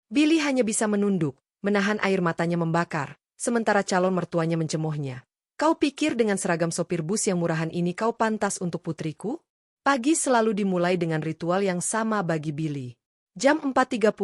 Billy hanya bisa menunduk, menahan air matanya membakar, sementara calon mertuanya mencemoohnya. Kau pikir dengan seragam sopir bus yang murahan ini kau pantas untuk putriku? Pagi selalu dimulai dengan ritual yang sama bagi Billy. Jam 4.30,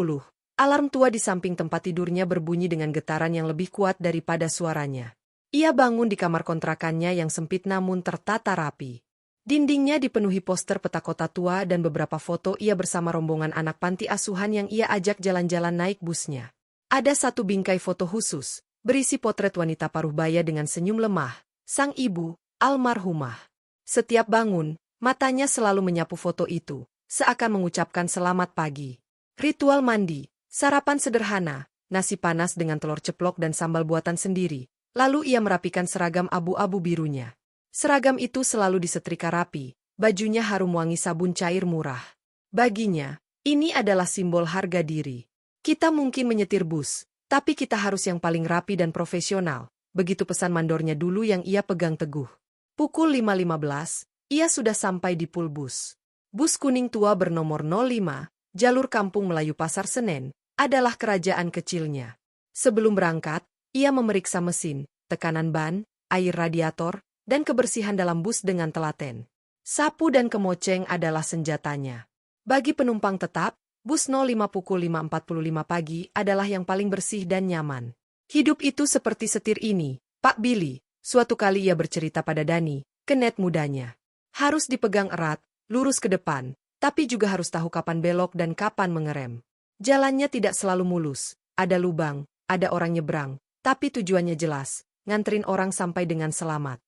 alarm tua di samping tempat tidurnya berbunyi dengan getaran yang lebih kuat daripada suaranya. Ia bangun di kamar kontrakannya yang sempit namun tertata rapi. Dindingnya dipenuhi poster peta kota tua dan beberapa foto ia bersama rombongan anak panti asuhan yang ia ajak jalan-jalan naik busnya. Ada satu bingkai foto khusus, berisi potret wanita paruh baya dengan senyum lemah, sang ibu, almarhumah. Setiap bangun, matanya selalu menyapu foto itu, seakan mengucapkan selamat pagi. Ritual mandi, sarapan sederhana, nasi panas dengan telur ceplok dan sambal buatan sendiri, lalu ia merapikan seragam abu-abu birunya. Seragam itu selalu disetrika rapi, bajunya harum wangi sabun cair murah. Baginya, ini adalah simbol harga diri. Kita mungkin menyetir bus, tapi kita harus yang paling rapi dan profesional, begitu pesan mandornya dulu yang ia pegang teguh. Pukul 5.15, ia sudah sampai di pool bus. Bus kuning tua bernomor 05, jalur Kampung Melayu Pasar Senen, adalah kerajaan kecilnya. Sebelum berangkat, ia memeriksa mesin, tekanan ban, air radiator, dan kebersihan dalam bus dengan telaten. Sapu dan kemoceng adalah senjatanya. Bagi penumpang tetap, bus 05 pukul 5.45 pagi adalah yang paling bersih dan nyaman. Hidup itu seperti setir ini, Pak Billy, suatu kali ia bercerita pada Dani, kenet mudanya. Harus dipegang erat, lurus ke depan, tapi juga harus tahu kapan belok dan kapan mengerem. Jalannya tidak selalu mulus, ada lubang, ada orang nyebrang, tapi tujuannya jelas, nganterin orang sampai dengan selamat.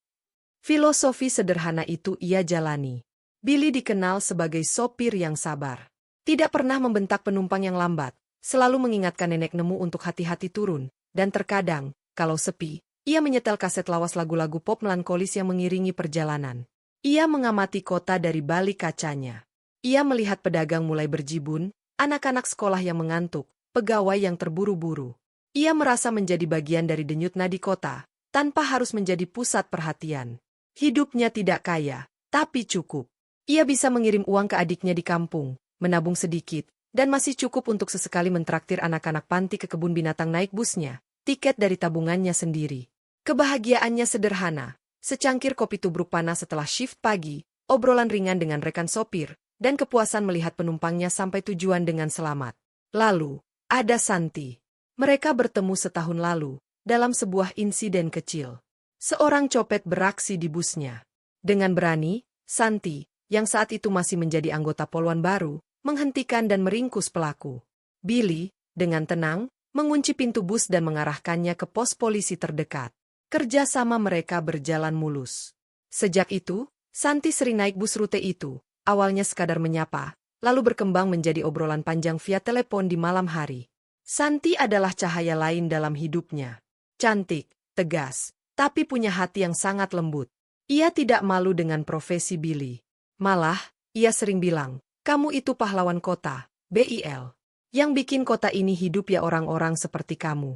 Filosofi sederhana itu ia jalani. Billy dikenal sebagai sopir yang sabar. Tidak pernah membentak penumpang yang lambat, selalu mengingatkan nenek nemu untuk hati-hati turun, dan terkadang, kalau sepi, ia menyetel kaset lawas lagu-lagu pop melankolis yang mengiringi perjalanan. Ia mengamati kota dari balik kacanya. Ia melihat pedagang mulai berjibun, anak-anak sekolah yang mengantuk, pegawai yang terburu-buru. Ia merasa menjadi bagian dari denyut nadi kota, tanpa harus menjadi pusat perhatian. Hidupnya tidak kaya, tapi cukup. Ia bisa mengirim uang ke adiknya di kampung, menabung sedikit, dan masih cukup untuk sesekali mentraktir anak-anak panti ke kebun binatang naik busnya, tiket dari tabungannya sendiri. Kebahagiaannya sederhana, secangkir kopi tubruk panas setelah shift pagi, obrolan ringan dengan rekan sopir, dan kepuasan melihat penumpangnya sampai tujuan dengan selamat. Lalu, ada Santi. Mereka bertemu setahun lalu, dalam sebuah insiden kecil. Seorang copet beraksi di busnya. Dengan berani, Santi, yang saat itu masih menjadi anggota Polwan baru, menghentikan dan meringkus pelaku. Billy, dengan tenang, mengunci pintu bus dan mengarahkannya ke pos polisi terdekat. Kerjasama mereka berjalan mulus. Sejak itu, Santi sering naik bus rute itu, awalnya sekadar menyapa, lalu berkembang menjadi obrolan panjang via telepon di malam hari. Santi adalah cahaya lain dalam hidupnya. Cantik, tegas, tapi punya hati yang sangat lembut. Ia tidak malu dengan profesi Billy. Malah, ia sering bilang, kamu itu pahlawan kota, BIL. Yang bikin kota ini hidup ya orang-orang seperti kamu.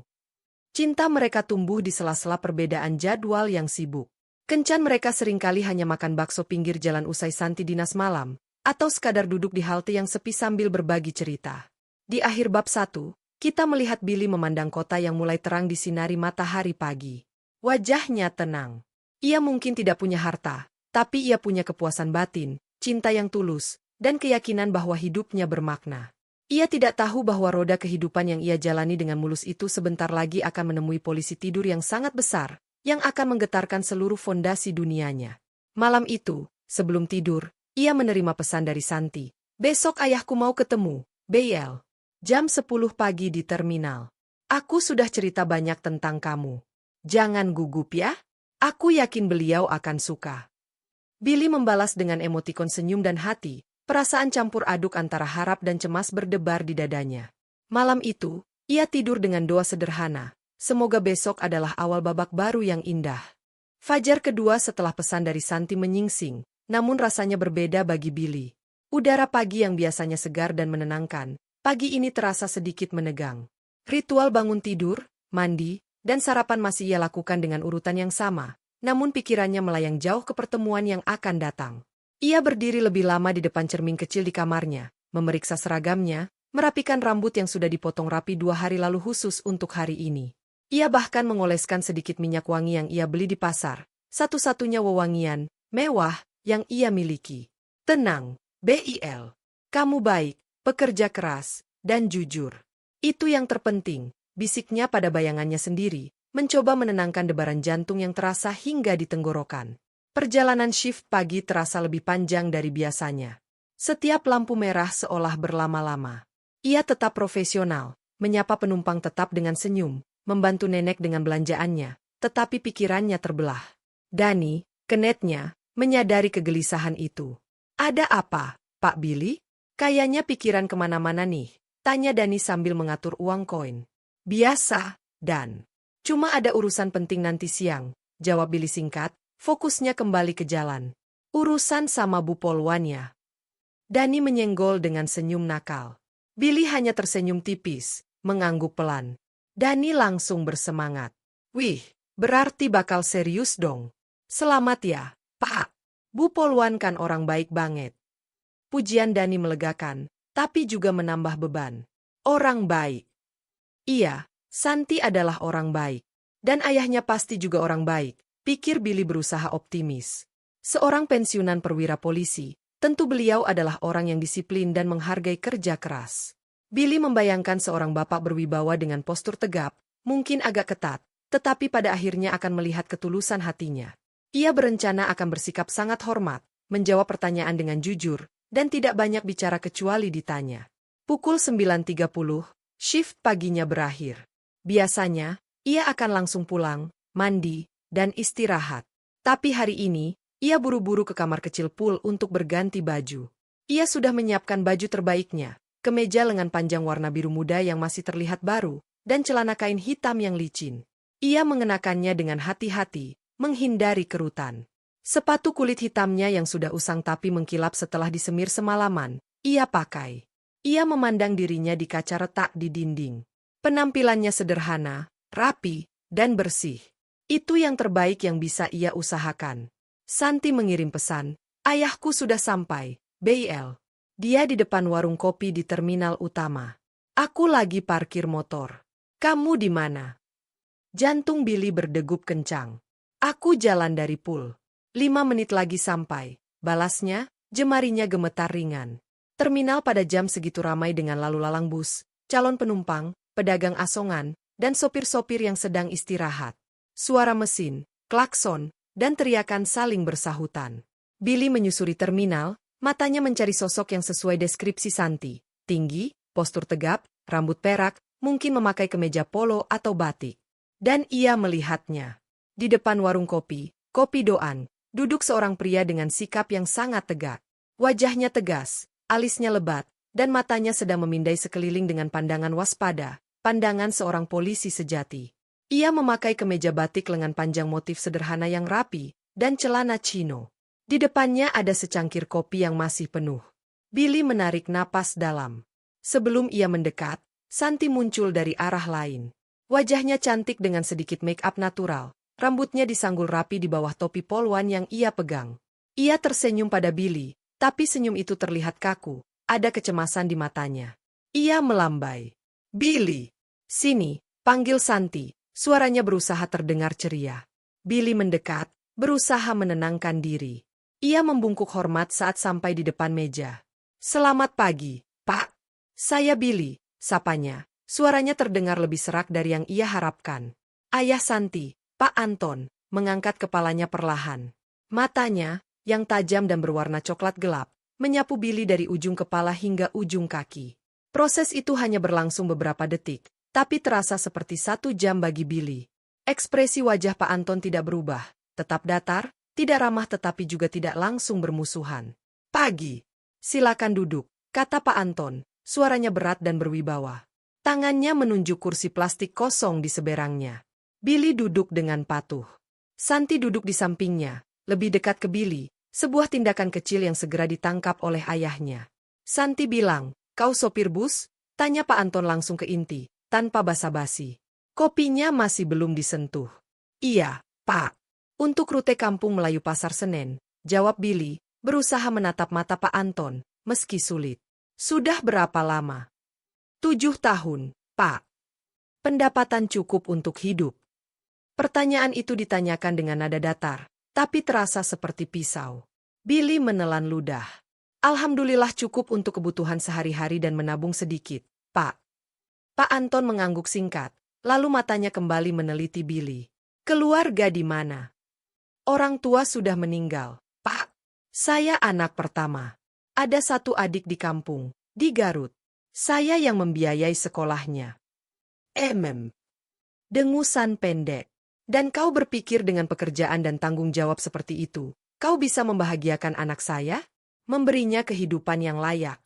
Cinta mereka tumbuh di sela-sela perbedaan jadwal yang sibuk. Kencan mereka seringkali hanya makan bakso pinggir jalan usai Santi dinas malam, atau sekadar duduk di halte yang sepi sambil berbagi cerita. Di akhir bab 1, kita melihat Billy memandang kota yang mulai terang disinari matahari pagi. Wajahnya tenang. Ia mungkin tidak punya harta, tapi ia punya kepuasan batin, cinta yang tulus, dan keyakinan bahwa hidupnya bermakna. Ia tidak tahu bahwa roda kehidupan yang ia jalani dengan mulus itu sebentar lagi akan menemui polisi tidur yang sangat besar, yang akan menggetarkan seluruh fondasi dunianya. Malam itu, sebelum tidur, ia menerima pesan dari Santi. Besok ayahku mau ketemu, BL. Jam 10 pagi di terminal. Aku sudah cerita banyak tentang kamu. Jangan gugup ya. Aku yakin beliau akan suka. Billy membalas dengan emotikon senyum dan hati, perasaan campur aduk antara harap dan cemas berdebar di dadanya. Malam itu, ia tidur dengan doa sederhana, semoga besok adalah awal babak baru yang indah. Fajar kedua setelah pesan dari Santi menyingsing, namun rasanya berbeda bagi Billy. Udara pagi yang biasanya segar dan menenangkan, pagi ini terasa sedikit menegang. Ritual bangun tidur, mandi, dan sarapan masih ia lakukan dengan urutan yang sama, namun pikirannya melayang jauh ke pertemuan yang akan datang. Ia berdiri lebih lama di depan cermin kecil di kamarnya, memeriksa seragamnya, merapikan rambut yang sudah dipotong rapi 2 hari lalu khusus untuk hari ini. Ia bahkan mengoleskan sedikit minyak wangi yang ia beli di pasar, satu-satunya wewangian mewah yang ia miliki. Tenang, Bil. Kamu baik, pekerja keras, dan jujur. Itu yang terpenting, bisiknya pada bayangannya sendiri, mencoba menenangkan debaran jantung yang terasa hingga di tenggorokan. Perjalanan shift pagi terasa lebih panjang dari biasanya. Setiap lampu merah seolah berlama-lama. Ia tetap profesional, menyapa penumpang tetap dengan senyum, membantu nenek dengan belanjaannya, tetapi pikirannya terbelah. Dani, kenetnya, menyadari kegelisahan itu. Ada apa, Pak Billy? Kayaknya pikiran kemana-mana nih, tanya Dani sambil mengatur uang koin. Biasa, Dan. Cuma ada urusan penting nanti siang, jawab Billy singkat, fokusnya kembali ke jalan. Urusan sama Bu Polwan ya? Dani menyenggol dengan senyum nakal. Billy hanya tersenyum tipis, mengangguk pelan. Dani langsung bersemangat. Wih, berarti bakal serius dong. Selamat ya, Pak. Bu Polwan kan orang baik banget. Pujian Dani melegakan, tapi juga menambah beban. Orang baik. Iya, Santi adalah orang baik. Dan ayahnya pasti juga orang baik, pikir Billy berusaha optimis. Seorang pensiunan perwira polisi, tentu beliau adalah orang yang disiplin dan menghargai kerja keras. Billy membayangkan seorang bapak berwibawa dengan postur tegap, mungkin agak ketat, tetapi pada akhirnya akan melihat ketulusan hatinya. Ia berencana akan bersikap sangat hormat, menjawab pertanyaan dengan jujur, dan tidak banyak bicara kecuali ditanya. Pukul 9.30, shift paginya berakhir. Biasanya, ia akan langsung pulang, mandi, dan istirahat. Tapi hari ini, ia buru-buru ke kamar kecil pool untuk berganti baju. Ia sudah menyiapkan baju terbaiknya, kemeja lengan panjang warna biru muda yang masih terlihat baru, dan celana kain hitam yang licin. Ia mengenakannya dengan hati-hati, menghindari kerutan. Sepatu kulit hitamnya yang sudah usang tapi mengkilap setelah disemir semalaman, ia pakai. Ia memandang dirinya di kaca retak di dinding. Penampilannya sederhana, rapi, dan bersih. Itu yang terbaik yang bisa ia usahakan. Santi mengirim pesan, ayahku sudah sampai, Bil. Dia di depan warung kopi di terminal utama. Aku lagi parkir motor. Kamu di mana? Jantung Billy berdegup kencang. Aku jalan dari pool. 5 menit lagi sampai. Balasnya, jemarinya gemetar ringan. Terminal pada jam segitu ramai dengan lalu lalang bus, calon penumpang, pedagang asongan, dan sopir-sopir yang sedang istirahat. Suara mesin, klakson, dan teriakan saling bersahutan. Billy menyusuri terminal, matanya mencari sosok yang sesuai deskripsi Santi. Tinggi, postur tegap, rambut perak, mungkin memakai kemeja polo atau batik. Dan ia melihatnya. Di depan warung kopi, Kopi Doan, duduk seorang pria dengan sikap yang sangat tegak. Wajahnya tegas, alisnya lebat, dan matanya sedang memindai sekeliling dengan pandangan waspada, pandangan seorang polisi sejati. Ia memakai kemeja batik lengan panjang motif sederhana yang rapi, dan celana chino. Di depannya ada secangkir kopi yang masih penuh. Billy menarik napas dalam. Sebelum ia mendekat, Santi muncul dari arah lain. Wajahnya cantik dengan sedikit make-up natural. Rambutnya disanggul rapi di bawah topi polwan yang ia pegang. Ia tersenyum pada Billy, tapi senyum itu terlihat kaku, ada kecemasan di matanya. Ia melambai. Billy, sini, panggil Santi, suaranya berusaha terdengar ceria. Billy mendekat, berusaha menenangkan diri. Ia membungkuk hormat saat sampai di depan meja. Selamat pagi, Pak. Saya Billy, sapanya. Suaranya terdengar lebih serak dari yang ia harapkan. Ayah Santi, Pak Anton, mengangkat kepalanya perlahan. Matanya, yang tajam dan berwarna coklat gelap, menyapu Billy dari ujung kepala hingga ujung kaki. Proses itu hanya berlangsung beberapa detik, tapi terasa seperti 1 jam bagi Billy. Ekspresi wajah Pak Anton tidak berubah, tetap datar, tidak ramah tetapi juga tidak langsung bermusuhan. Pagi. Silakan duduk, kata Pak Anton, suaranya berat dan berwibawa. Tangannya menunjuk kursi plastik kosong di seberangnya. Billy duduk dengan patuh. Santi duduk di sampingnya, lebih dekat ke Billy, sebuah tindakan kecil yang segera ditangkap oleh ayahnya. Santi bilang, kau sopir bus? Tanya Pak Anton langsung ke inti, tanpa basa-basi. Kopinya masih belum disentuh. Iya, Pak. Untuk rute Kampung Melayu Pasar Senen, jawab Billy, berusaha menatap mata Pak Anton, meski sulit. Sudah berapa lama? 7 tahun, Pak. Pendapatan cukup untuk hidup. Pertanyaan itu ditanyakan dengan nada datar, tapi terasa seperti pisau. Billy menelan ludah. Alhamdulillah cukup untuk kebutuhan sehari-hari dan menabung sedikit, Pak. Pak Anton mengangguk singkat, lalu matanya kembali meneliti Billy. Keluarga di mana? Orang tua sudah meninggal, Pak. Saya anak pertama. Ada satu adik di kampung, di Garut. Saya yang membiayai sekolahnya. Dengusan pendek. Dan kau berpikir dengan pekerjaan dan tanggung jawab seperti itu, kau bisa membahagiakan anak saya? Memberinya kehidupan yang layak.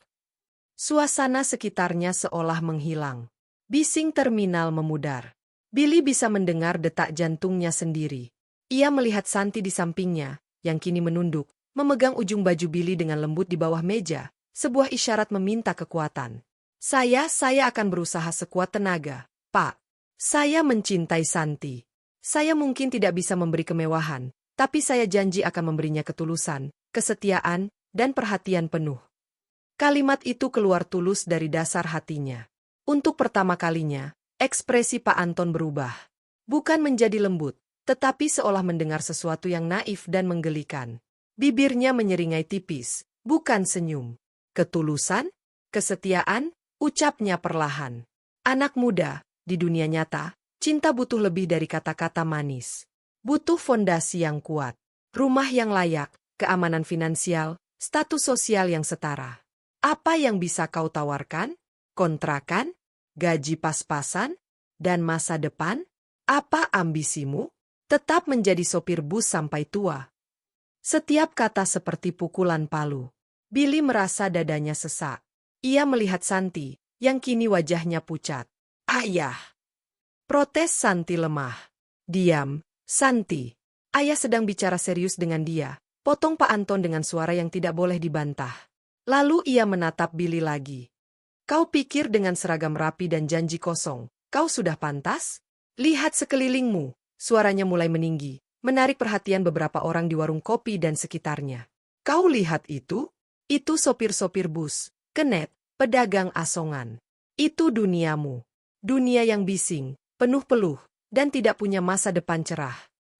Suasana sekitarnya seolah menghilang. Bising terminal memudar. Billy bisa mendengar detak jantungnya sendiri. Ia melihat Santi di sampingnya, yang kini menunduk, memegang ujung baju Billy dengan lembut di bawah meja, sebuah isyarat meminta kekuatan. Saya akan berusaha sekuat tenaga, Pak. Saya mencintai Santi. Saya mungkin tidak bisa memberi kemewahan, tapi saya janji akan memberinya ketulusan, kesetiaan, dan perhatian penuh. Kalimat itu keluar tulus dari dasar hatinya. Untuk pertama kalinya, ekspresi Pak Anton berubah. Bukan menjadi lembut, tetapi seolah mendengar sesuatu yang naif dan menggelikan. Bibirnya menyeringai tipis, bukan senyum. Ketulusan, kesetiaan, ucapnya perlahan. Anak muda, di dunia nyata, cinta butuh lebih dari kata-kata manis. Butuh fondasi yang kuat, rumah yang layak, keamanan finansial, status sosial yang setara. Apa yang bisa kau tawarkan? Kontrakan? Gaji pas-pasan? Dan masa depan? Apa ambisimu? Tetap menjadi sopir bus sampai tua. Setiap kata seperti pukulan palu. Billy merasa dadanya sesak. Ia melihat Santi, yang kini wajahnya pucat. Ayah! Protes Santi lemah. Diam, Santi. Ayah sedang bicara serius dengan dia. Potong Pak Anton dengan suara yang tidak boleh dibantah. Lalu ia menatap Billy lagi. Kau pikir dengan seragam rapi dan janji kosong, kau sudah pantas? Lihat sekelilingmu. Suaranya mulai meninggi, menarik perhatian beberapa orang di warung kopi dan sekitarnya. Kau lihat itu? Itu sopir-sopir bus, kenet, pedagang asongan. Itu duniamu. Dunia yang bising, penuh peluh, dan tidak punya masa depan cerah.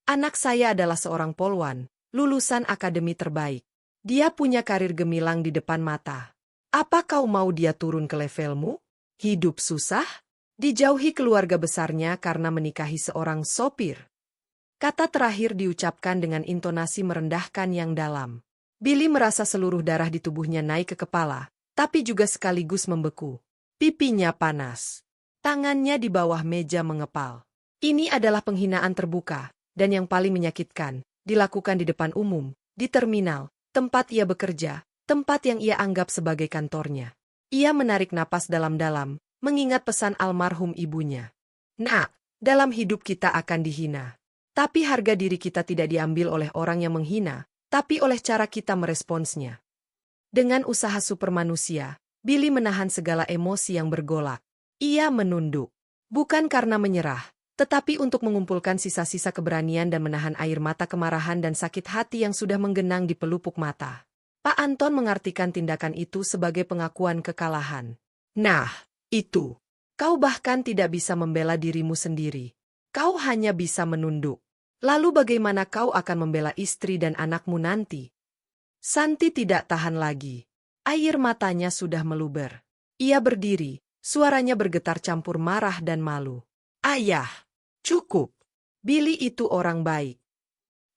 Anak saya adalah seorang polwan, lulusan akademi terbaik. Dia punya karir gemilang di depan mata. Apa kau mau dia turun ke levelmu? Hidup susah? Dijauhi keluarga besarnya karena menikahi seorang sopir. Kata terakhir diucapkan dengan intonasi merendahkan yang dalam. Billy merasa seluruh darah di tubuhnya naik ke kepala, tapi juga sekaligus membeku. Pipinya panas. Tangannya di bawah meja mengepal. Ini adalah penghinaan terbuka, dan yang paling menyakitkan, dilakukan di depan umum, di terminal, tempat ia bekerja, tempat yang ia anggap sebagai kantornya. Ia menarik napas dalam-dalam, mengingat pesan almarhum ibunya. Nak, dalam hidup kita akan dihina. Tapi harga diri kita tidak diambil oleh orang yang menghina, tapi oleh cara kita meresponsnya. Dengan usaha supermanusia, Billy menahan segala emosi yang bergolak. Ia menunduk. Bukan karena menyerah, tetapi untuk mengumpulkan sisa-sisa keberanian dan menahan air mata kemarahan dan sakit hati yang sudah menggenang di pelupuk mata. Pak Anton mengartikan tindakan itu sebagai pengakuan kekalahan. Nah, itu. Kau bahkan tidak bisa membela dirimu sendiri. Kau hanya bisa menunduk. Lalu bagaimana kau akan membela istri dan anakmu nanti? Santi tidak tahan lagi. Air matanya sudah meluber. Ia berdiri, suaranya bergetar campur marah dan malu. Ayah, cukup. Billy itu orang baik.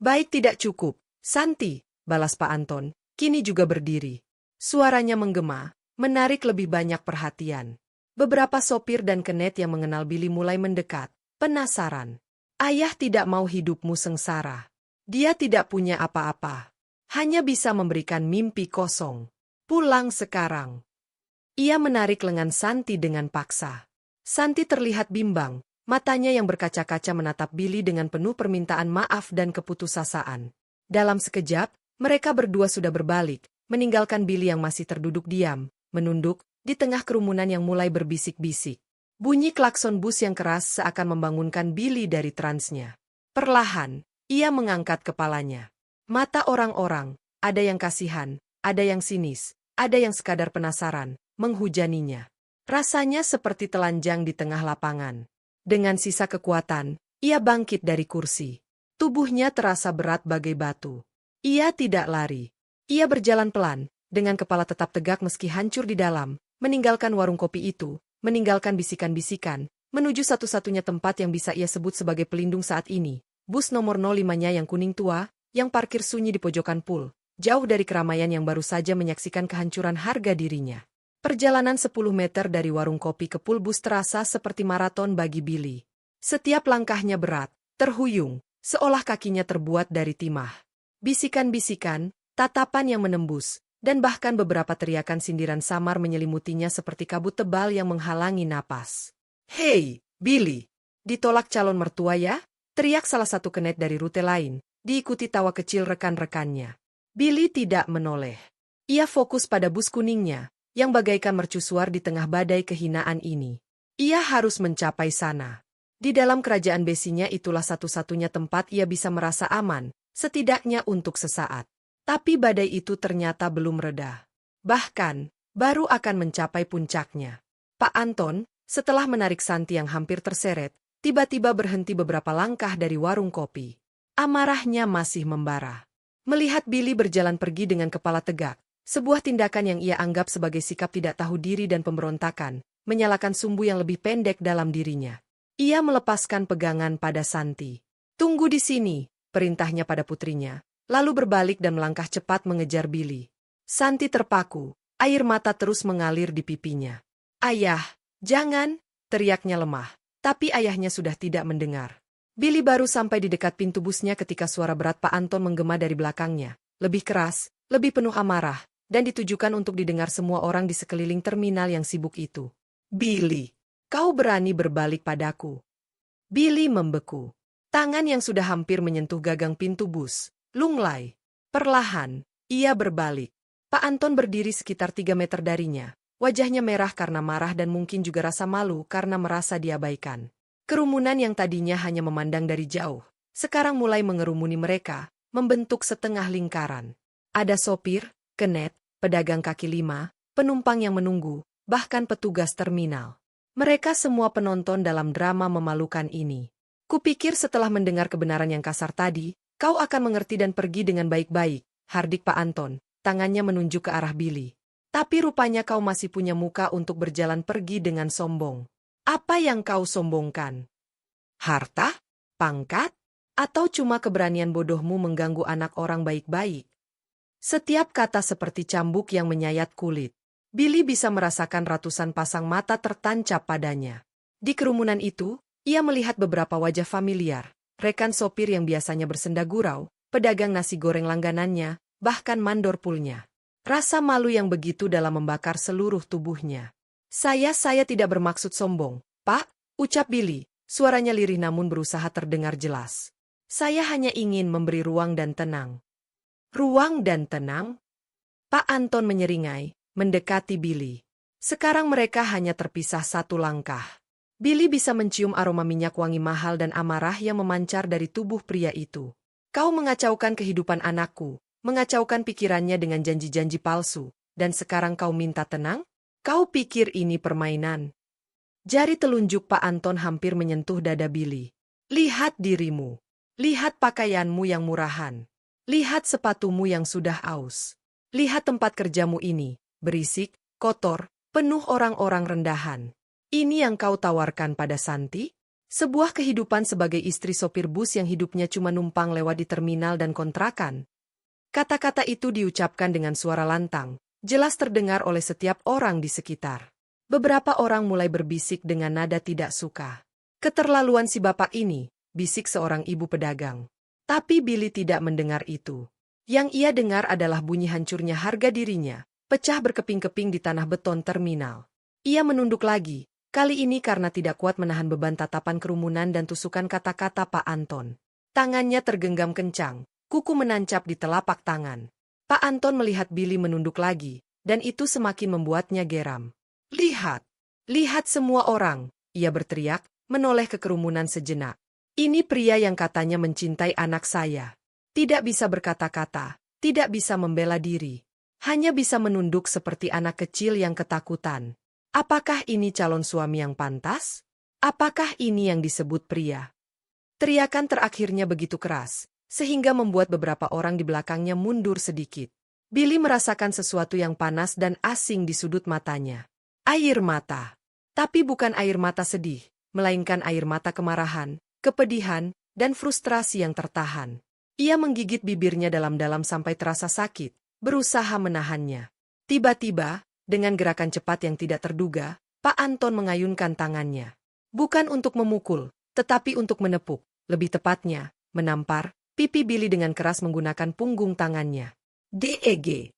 Baik tidak cukup, Santi, balas Pak Anton, kini juga berdiri. Suaranya menggema, menarik lebih banyak perhatian. Beberapa sopir dan kenet yang mengenal Billy mulai mendekat, penasaran. Ayah tidak mau hidupmu sengsara. Dia tidak punya apa-apa. Hanya bisa memberikan mimpi kosong. Pulang sekarang. Ia menarik lengan Santi dengan paksa. Santi terlihat bimbang, matanya yang berkaca-kaca menatap Billy dengan penuh permintaan maaf dan keputusasaan. Dalam sekejap, mereka berdua sudah berbalik, meninggalkan Billy yang masih terduduk diam, menunduk, di tengah kerumunan yang mulai berbisik-bisik. Bunyi klakson bus yang keras seakan membangunkan Billy dari transnya. Perlahan, ia mengangkat kepalanya. Mata orang-orang, ada yang kasihan, ada yang sinis, ada yang sekadar penasaran, menghujaninya. Rasanya seperti telanjang di tengah lapangan. Dengan sisa kekuatan, ia bangkit dari kursi. Tubuhnya terasa berat bagai batu. Ia tidak lari. Ia berjalan pelan, dengan kepala tetap tegak meski hancur di dalam, meninggalkan warung kopi itu, meninggalkan bisikan-bisikan, menuju satu-satunya tempat yang bisa ia sebut sebagai pelindung saat ini, bus nomor 05-nya yang kuning tua, yang parkir sunyi di pojokan pul, jauh dari keramaian yang baru saja menyaksikan kehancuran harga dirinya. Perjalanan 10 meter dari warung kopi ke pul bus terasa seperti maraton bagi Billy. Setiap langkahnya berat, terhuyung, seolah kakinya terbuat dari timah. Bisikan-bisikan, tatapan yang menembus, dan bahkan beberapa teriakan sindiran samar menyelimutinya seperti kabut tebal yang menghalangi napas. "Hei, Billy!" "Ditolak calon mertua ya?" teriak salah satu kenet dari rute lain, diikuti tawa kecil rekan-rekannya. Billy tidak menoleh. Ia fokus pada bus kuningnya, yang bagaikan mercusuar di tengah badai kehinaan ini. Ia harus mencapai sana. Di dalam kerajaan besinya itulah satu-satunya tempat ia bisa merasa aman, setidaknya untuk sesaat. Tapi badai itu ternyata belum reda. Bahkan, baru akan mencapai puncaknya. Pak Anton, setelah menarik Santi yang hampir terseret, tiba-tiba berhenti beberapa langkah dari warung kopi. Amarahnya masih membara. Melihat Billy berjalan pergi dengan kepala tegak, sebuah tindakan yang ia anggap sebagai sikap tidak tahu diri dan pemberontakan, menyalakan sumbu yang lebih pendek dalam dirinya. Ia melepaskan pegangan pada Santi. "Tunggu di sini," perintahnya pada putrinya, lalu berbalik dan melangkah cepat mengejar Billy. Santi terpaku, air mata terus mengalir di pipinya. "Ayah, jangan!" teriaknya lemah, tapi ayahnya sudah tidak mendengar. Billy baru sampai di dekat pintu busnya ketika suara berat Pak Anton menggema dari belakangnya, lebih keras, lebih penuh amarah, dan ditujukan untuk didengar semua orang di sekeliling terminal yang sibuk itu. "Billy, kau berani berbalik padaku?" Billy membeku. Tangan yang sudah hampir menyentuh gagang pintu bus, lunglai. Perlahan, ia berbalik. Pak Anton berdiri sekitar 3 meter darinya, wajahnya merah karena marah dan mungkin juga rasa malu karena merasa diabaikan. Kerumunan yang tadinya hanya memandang dari jauh, sekarang mulai mengerumuni mereka, membentuk setengah lingkaran. Ada sopir, kenet, pedagang kaki lima, penumpang yang menunggu, bahkan petugas terminal. Mereka semua penonton dalam drama memalukan ini. "Kupikir setelah mendengar kebenaran yang kasar tadi, kau akan mengerti dan pergi dengan baik-baik," hardik Pak Anton, tangannya menunjuk ke arah Billy. "Tapi rupanya kau masih punya muka untuk berjalan pergi dengan sombong. Apa yang kau sombongkan? Harta? Pangkat? Atau cuma keberanian bodohmu mengganggu anak orang baik-baik?" Setiap kata seperti cambuk yang menyayat kulit. Billy bisa merasakan ratusan pasang mata tertancap padanya. Di kerumunan itu, ia melihat beberapa wajah familiar, rekan sopir yang biasanya bersenda gurau, pedagang nasi goreng langganannya, bahkan mandor pulnya. Rasa malu yang begitu dalam membakar seluruh tubuhnya. Saya tidak bermaksud sombong, Pak," ucap Billy, suaranya lirih namun berusaha terdengar jelas. "Saya hanya ingin memberi ruang dan tenang." "Ruang dan tenang?" Pak Anton menyeringai, mendekati Billy. Sekarang mereka hanya terpisah satu langkah. Billy bisa mencium aroma minyak wangi mahal dan amarah yang memancar dari tubuh pria itu. "Kau mengacaukan kehidupan anakku, mengacaukan pikirannya dengan janji-janji palsu, dan sekarang kau minta tenang? Kau pikir ini permainan?" Jari telunjuk Pak Anton hampir menyentuh dada Billy. "Lihat dirimu. Lihat pakaianmu yang murahan. Lihat sepatumu yang sudah aus. Lihat tempat kerjamu ini, berisik, kotor, penuh orang-orang rendahan. Ini yang kau tawarkan pada Santi? Sebuah kehidupan sebagai istri sopir bus yang hidupnya cuma numpang lewat di terminal dan kontrakan." Kata-kata itu diucapkan dengan suara lantang, jelas terdengar oleh setiap orang di sekitar. Beberapa orang mulai berbisik dengan nada tidak suka. "Keterlaluan si bapak ini," bisik seorang ibu pedagang. Tapi Billy tidak mendengar itu. Yang ia dengar adalah bunyi hancurnya harga dirinya, pecah berkeping-keping di tanah beton terminal. Ia menunduk lagi, kali ini karena tidak kuat menahan beban tatapan kerumunan dan tusukan kata-kata Pak Anton. Tangannya tergenggam kencang, kuku menancap di telapak tangan. Pak Anton melihat Billy menunduk lagi, dan itu semakin membuatnya geram. "Lihat! Lihat semua orang!" ia berteriak, menoleh ke kerumunan sejenak. "Ini pria yang katanya mencintai anak saya. Tidak bisa berkata-kata, tidak bisa membela diri. Hanya bisa menunduk seperti anak kecil yang ketakutan. Apakah ini calon suami yang pantas? Apakah ini yang disebut pria? Teriakan terakhirnya begitu keras, sehingga membuat beberapa orang di belakangnya mundur sedikit. Billy merasakan sesuatu yang panas dan asing di sudut matanya. Air mata. Tapi bukan air mata sedih, melainkan air mata kemarahan, kepedihan, dan frustrasi yang tertahan. Ia menggigit bibirnya dalam-dalam sampai terasa sakit, berusaha menahannya. Tiba-tiba, dengan gerakan cepat yang tidak terduga, Pak Anton mengayunkan tangannya. Bukan untuk memukul, tetapi untuk menepuk, lebih tepatnya, menampar, pipi Billy dengan keras menggunakan punggung tangannya. Deg.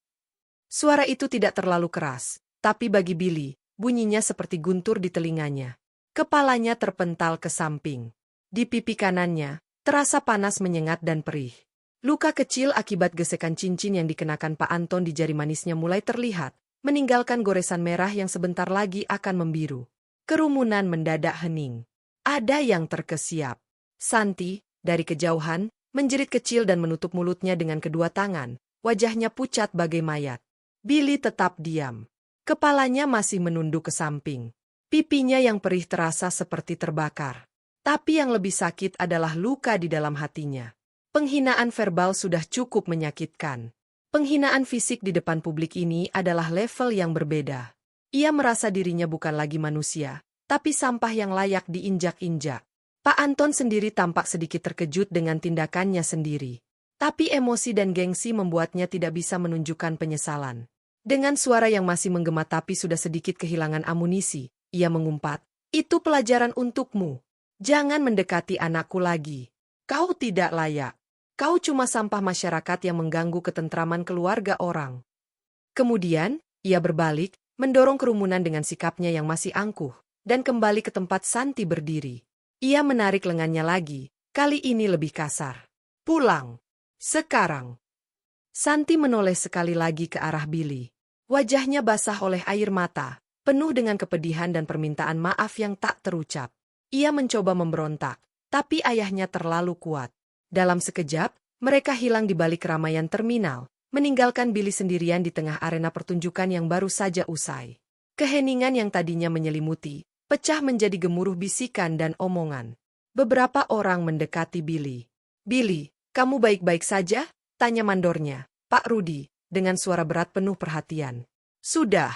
Suara itu tidak terlalu keras, tapi bagi Billy, bunyinya seperti guntur di telinganya. Kepalanya terpental ke samping. Di pipi kanannya, terasa panas menyengat dan perih. Luka kecil akibat gesekan cincin yang dikenakan Pak Anton di jari manisnya mulai terlihat, meninggalkan goresan merah yang sebentar lagi akan membiru. Kerumunan mendadak hening. Ada yang terkesiap. Santi, dari kejauhan, menjerit kecil dan menutup mulutnya dengan kedua tangan, wajahnya pucat bagai mayat. Billy tetap diam. Kepalanya masih menunduk ke samping. Pipinya yang perih terasa seperti terbakar. Tapi yang lebih sakit adalah luka di dalam hatinya. Penghinaan verbal sudah cukup menyakitkan. Penghinaan fisik di depan publik ini adalah level yang berbeda. Ia merasa dirinya bukan lagi manusia, tapi sampah yang layak diinjak-injak. Pak Anton sendiri tampak sedikit terkejut dengan tindakannya sendiri. Tapi emosi dan gengsi membuatnya tidak bisa menunjukkan penyesalan. Dengan suara yang masih menggema tapi sudah sedikit kehilangan amunisi, ia mengumpat, "Itu pelajaran untukmu. Jangan mendekati anakku lagi. Kau tidak layak. Kau cuma sampah masyarakat yang mengganggu ketentraman keluarga orang." Kemudian, ia berbalik, mendorong kerumunan dengan sikapnya yang masih angkuh, dan kembali ke tempat Santi berdiri. Ia menarik lengannya lagi, kali ini lebih kasar. "Pulang. Sekarang." Santi menoleh sekali lagi ke arah Billy. Wajahnya basah oleh air mata, penuh dengan kepedihan dan permintaan maaf yang tak terucap. Ia mencoba memberontak, tapi ayahnya terlalu kuat. Dalam sekejap, mereka hilang di balik keramaian terminal, meninggalkan Billy sendirian di tengah arena pertunjukan yang baru saja usai. Keheningan yang tadinya menyelimuti, pecah menjadi gemuruh bisikan dan omongan. Beberapa orang mendekati Billy. "Billy, kamu baik-baik saja?" tanya mandornya, Pak Rudi, dengan suara berat penuh perhatian. Sudah,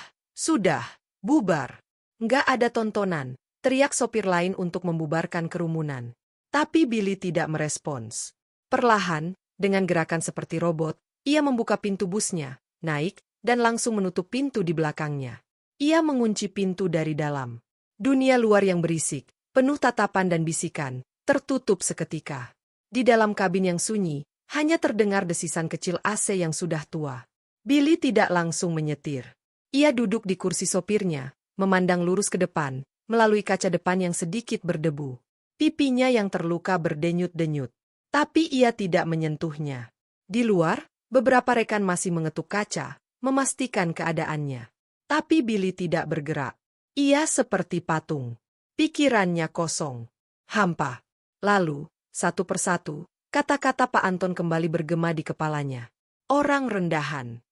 bubar. Nggak ada tontonan, teriak sopir lain untuk membubarkan kerumunan. Tapi Billy tidak merespons. Perlahan, dengan gerakan seperti robot, ia membuka pintu busnya, naik, dan langsung menutup pintu di belakangnya. Ia mengunci pintu dari dalam. Dunia luar yang berisik, penuh tatapan dan bisikan, tertutup seketika. Di dalam kabin yang sunyi, hanya terdengar desisan kecil AC yang sudah tua. Billy tidak langsung menyetir. Ia duduk di kursi sopirnya, memandang lurus ke depan, melalui kaca depan yang sedikit berdebu. Pipinya yang terluka berdenyut-denyut. Tapi ia tidak menyentuhnya. Di luar, beberapa rekan masih mengetuk kaca, memastikan keadaannya. Tapi Billy tidak bergerak. Ia seperti patung. Pikirannya kosong. Hampa. Lalu, satu persatu, kata-kata Pak Anton kembali bergema di kepalanya. Orang rendahan.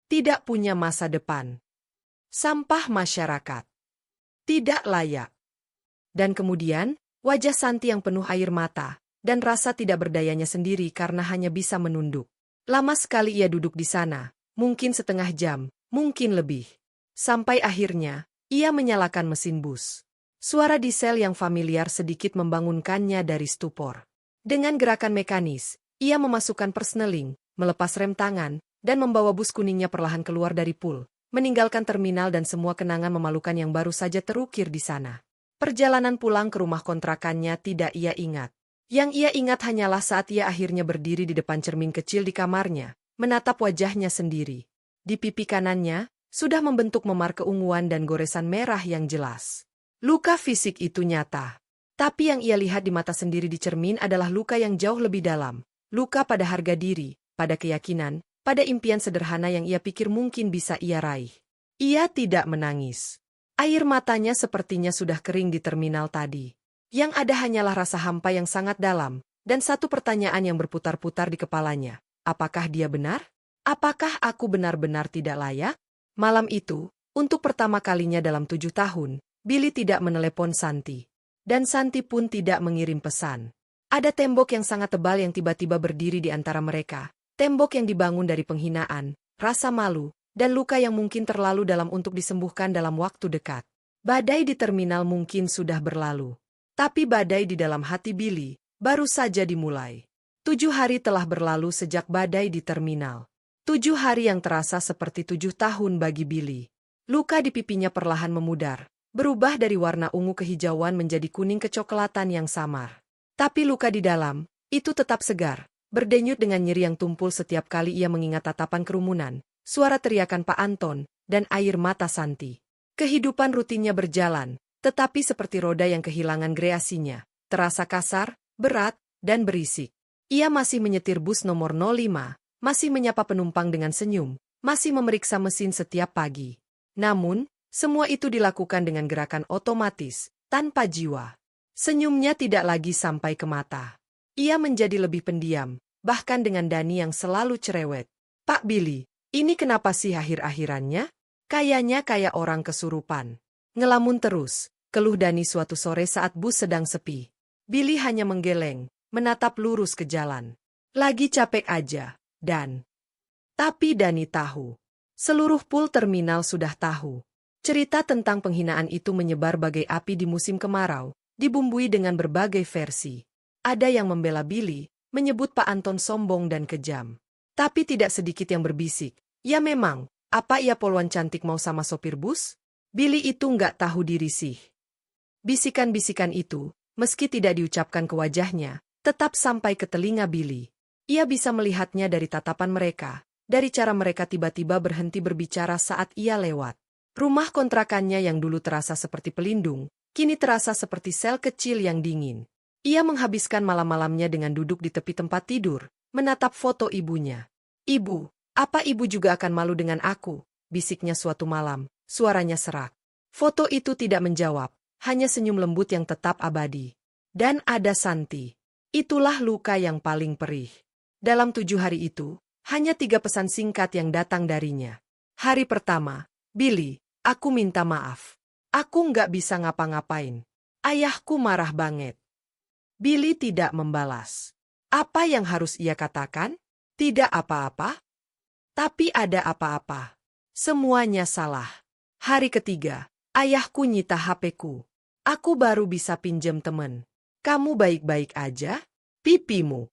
Tidak punya masa depan. Sampah masyarakat. Tidak layak. Dan kemudian, wajah Santi yang penuh air mata, dan rasa tidak berdayanya sendiri karena hanya bisa menunduk. Lama sekali ia duduk di sana, mungkin setengah jam, mungkin lebih. Sampai akhirnya, ia menyalakan mesin bus. Suara diesel yang familiar sedikit membangunkannya dari stupor. Dengan gerakan mekanis, ia memasukkan persneling, melepas rem tangan, dan membawa bus kuningnya perlahan keluar dari pul, meninggalkan terminal dan semua kenangan memalukan yang baru saja terukir di sana. Perjalanan pulang ke rumah kontrakannya tidak ia ingat. Yang ia ingat hanyalah saat ia akhirnya berdiri di depan cermin kecil di kamarnya, menatap wajahnya sendiri. Di pipi kanannya, sudah membentuk memar keunguan dan goresan merah yang jelas. Luka fisik itu nyata. Tapi yang ia lihat di mata sendiri di cermin adalah luka yang jauh lebih dalam. Luka pada harga diri, pada keyakinan, pada impian sederhana yang ia pikir mungkin bisa ia raih. Ia tidak menangis. Air matanya sepertinya sudah kering di terminal tadi. Yang ada hanyalah rasa hampa yang sangat dalam, dan satu pertanyaan yang berputar-putar di kepalanya. Apakah dia benar? Apakah aku benar-benar tidak layak? Malam itu, Untuk pertama kalinya dalam 7 tahun, Billy tidak menelepon Santi. Dan Santi pun tidak mengirim pesan. Ada tembok yang sangat tebal yang tiba-tiba berdiri di antara mereka. Tembok yang dibangun dari penghinaan, rasa malu, dan luka yang mungkin terlalu dalam untuk disembuhkan dalam waktu dekat. Badai di terminal mungkin sudah berlalu. Tapi badai di dalam hati Billy baru saja dimulai. 7 hari telah berlalu sejak badai di terminal. 7 hari yang terasa seperti 7 tahun bagi Billy. Luka di pipinya perlahan memudar, berubah dari warna ungu kehijauan menjadi kuning kecoklatan yang samar. Tapi luka di dalam, itu tetap segar, berdenyut dengan nyeri yang tumpul setiap kali ia mengingat tatapan kerumunan, suara teriakan Pak Anton, dan air mata Santi. Kehidupan rutinnya berjalan, tetapi seperti roda yang kehilangan greasinya, terasa kasar, berat, dan berisik. Ia masih menyetir bus nomor 05, masih menyapa penumpang dengan senyum, masih memeriksa mesin setiap pagi. Namun, semua itu dilakukan dengan gerakan otomatis, tanpa jiwa. Senyumnya tidak lagi sampai ke mata. Ia menjadi lebih pendiam, bahkan dengan Dani yang selalu cerewet. Pak Billy, ini kenapa sih akhir-akhirannya? Kayaknya kayak orang kesurupan. Ngelamun terus, keluh Dani suatu sore saat bus sedang sepi. Billy hanya menggeleng, menatap lurus ke jalan. Lagi capek aja, Dan. Tapi Dani tahu. Seluruh pool terminal sudah tahu. Cerita tentang penghinaan itu menyebar bagai api di musim kemarau, dibumbui dengan berbagai versi. Ada yang membela Billy, menyebut Pak Anton sombong dan kejam. Tapi tidak sedikit yang berbisik, ya memang, apa ia poluan cantik mau sama sopir bus? Billy itu nggak tahu diri sih. Bisikan-bisikan itu, meski tidak diucapkan ke wajahnya, tetap sampai ke telinga Billy. Ia bisa melihatnya dari tatapan mereka. Dari cara mereka tiba-tiba berhenti berbicara saat ia lewat. Rumah kontrakannya yang dulu terasa seperti pelindung, kini terasa seperti sel kecil yang dingin. Ia menghabiskan malam-malamnya dengan duduk di tepi tempat tidur, menatap foto ibunya. "Ibu, apa ibu juga akan malu dengan aku?" bisiknya suatu malam, suaranya serak. Foto itu tidak menjawab, hanya senyum lembut yang tetap abadi. Dan ada Santi. Itulah luka yang paling perih. Dalam 7 hari itu, hanya 3 pesan singkat yang datang darinya. Hari pertama, "Billy, aku minta maaf. Aku nggak bisa ngapa-ngapain. Ayahku marah banget." Billy tidak membalas. Apa yang harus ia katakan? Tidak apa-apa. Tapi ada apa-apa. Semuanya salah. Hari ketiga, ayahku nyita HP-ku. Aku baru bisa pinjem temen. Kamu baik-baik aja? Pipimu.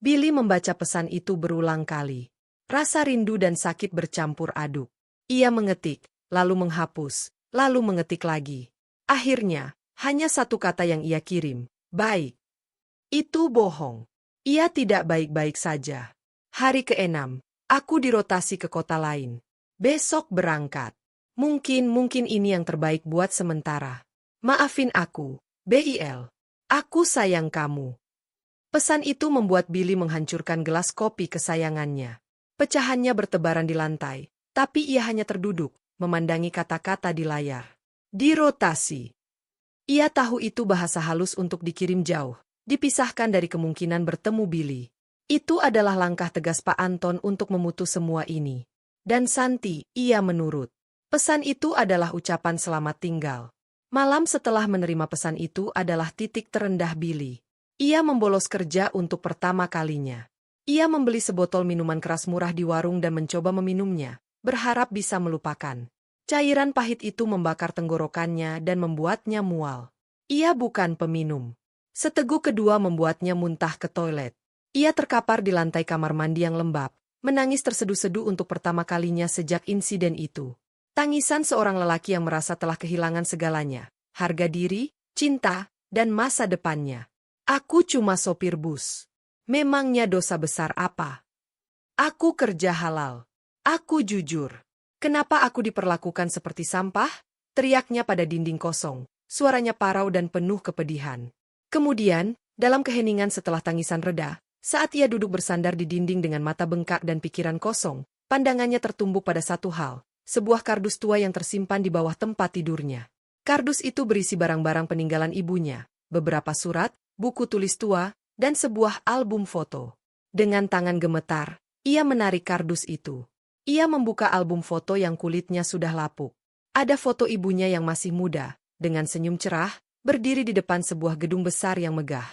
Billy membaca pesan itu berulang kali. Rasa rindu dan sakit bercampur aduk. Ia mengetik, lalu menghapus, lalu mengetik lagi. Akhirnya, hanya satu kata yang ia kirim, "Baik." Itu bohong. Ia tidak baik-baik saja. Hari ke-6, aku dirotasi ke kota lain. Besok berangkat. Mungkin ini yang terbaik buat sementara. Maafin aku, Bil. Aku sayang kamu. Pesan itu membuat Billy menghancurkan gelas kopi kesayangannya. Pecahannya bertebaran di lantai, tapi ia hanya terduduk, memandangi kata-kata di layar. Dirotasi. Ia tahu itu bahasa halus untuk dikirim jauh, dipisahkan dari kemungkinan bertemu Billy. Itu adalah langkah tegas Pak Anton untuk memutus semua ini. Dan Santi, ia menurut. Pesan itu adalah ucapan selamat tinggal. Malam setelah menerima pesan itu adalah titik terendah Billy. Ia membolos kerja untuk pertama kalinya. Ia membeli sebotol minuman keras murah di warung dan mencoba meminumnya, berharap bisa melupakan. Cairan pahit itu membakar tenggorokannya dan membuatnya mual. Ia bukan peminum. Seteguk kedua membuatnya muntah ke toilet. Ia terkapar di lantai kamar mandi yang lembab, menangis terseduh-seduh untuk pertama kalinya sejak insiden itu. Tangisan seorang lelaki yang merasa telah kehilangan segalanya, harga diri, cinta, dan masa depannya. Aku cuma sopir bus. Memangnya dosa besar apa? Aku kerja halal. Aku jujur. Kenapa aku diperlakukan seperti sampah? Teriaknya pada dinding kosong. Suaranya parau dan penuh kepedihan. Kemudian, dalam keheningan setelah tangisan reda, saat ia duduk bersandar di dinding dengan mata bengkak dan pikiran kosong, pandangannya tertumbuk pada satu hal, sebuah kardus tua yang tersimpan di bawah tempat tidurnya. Kardus itu berisi barang-barang peninggalan ibunya, beberapa surat, buku tulis tua, dan sebuah album foto. Dengan tangan gemetar, ia menarik kardus itu. Ia membuka album foto yang kulitnya sudah lapuk. Ada foto ibunya yang masih muda, dengan senyum cerah, berdiri di depan sebuah gedung besar yang megah.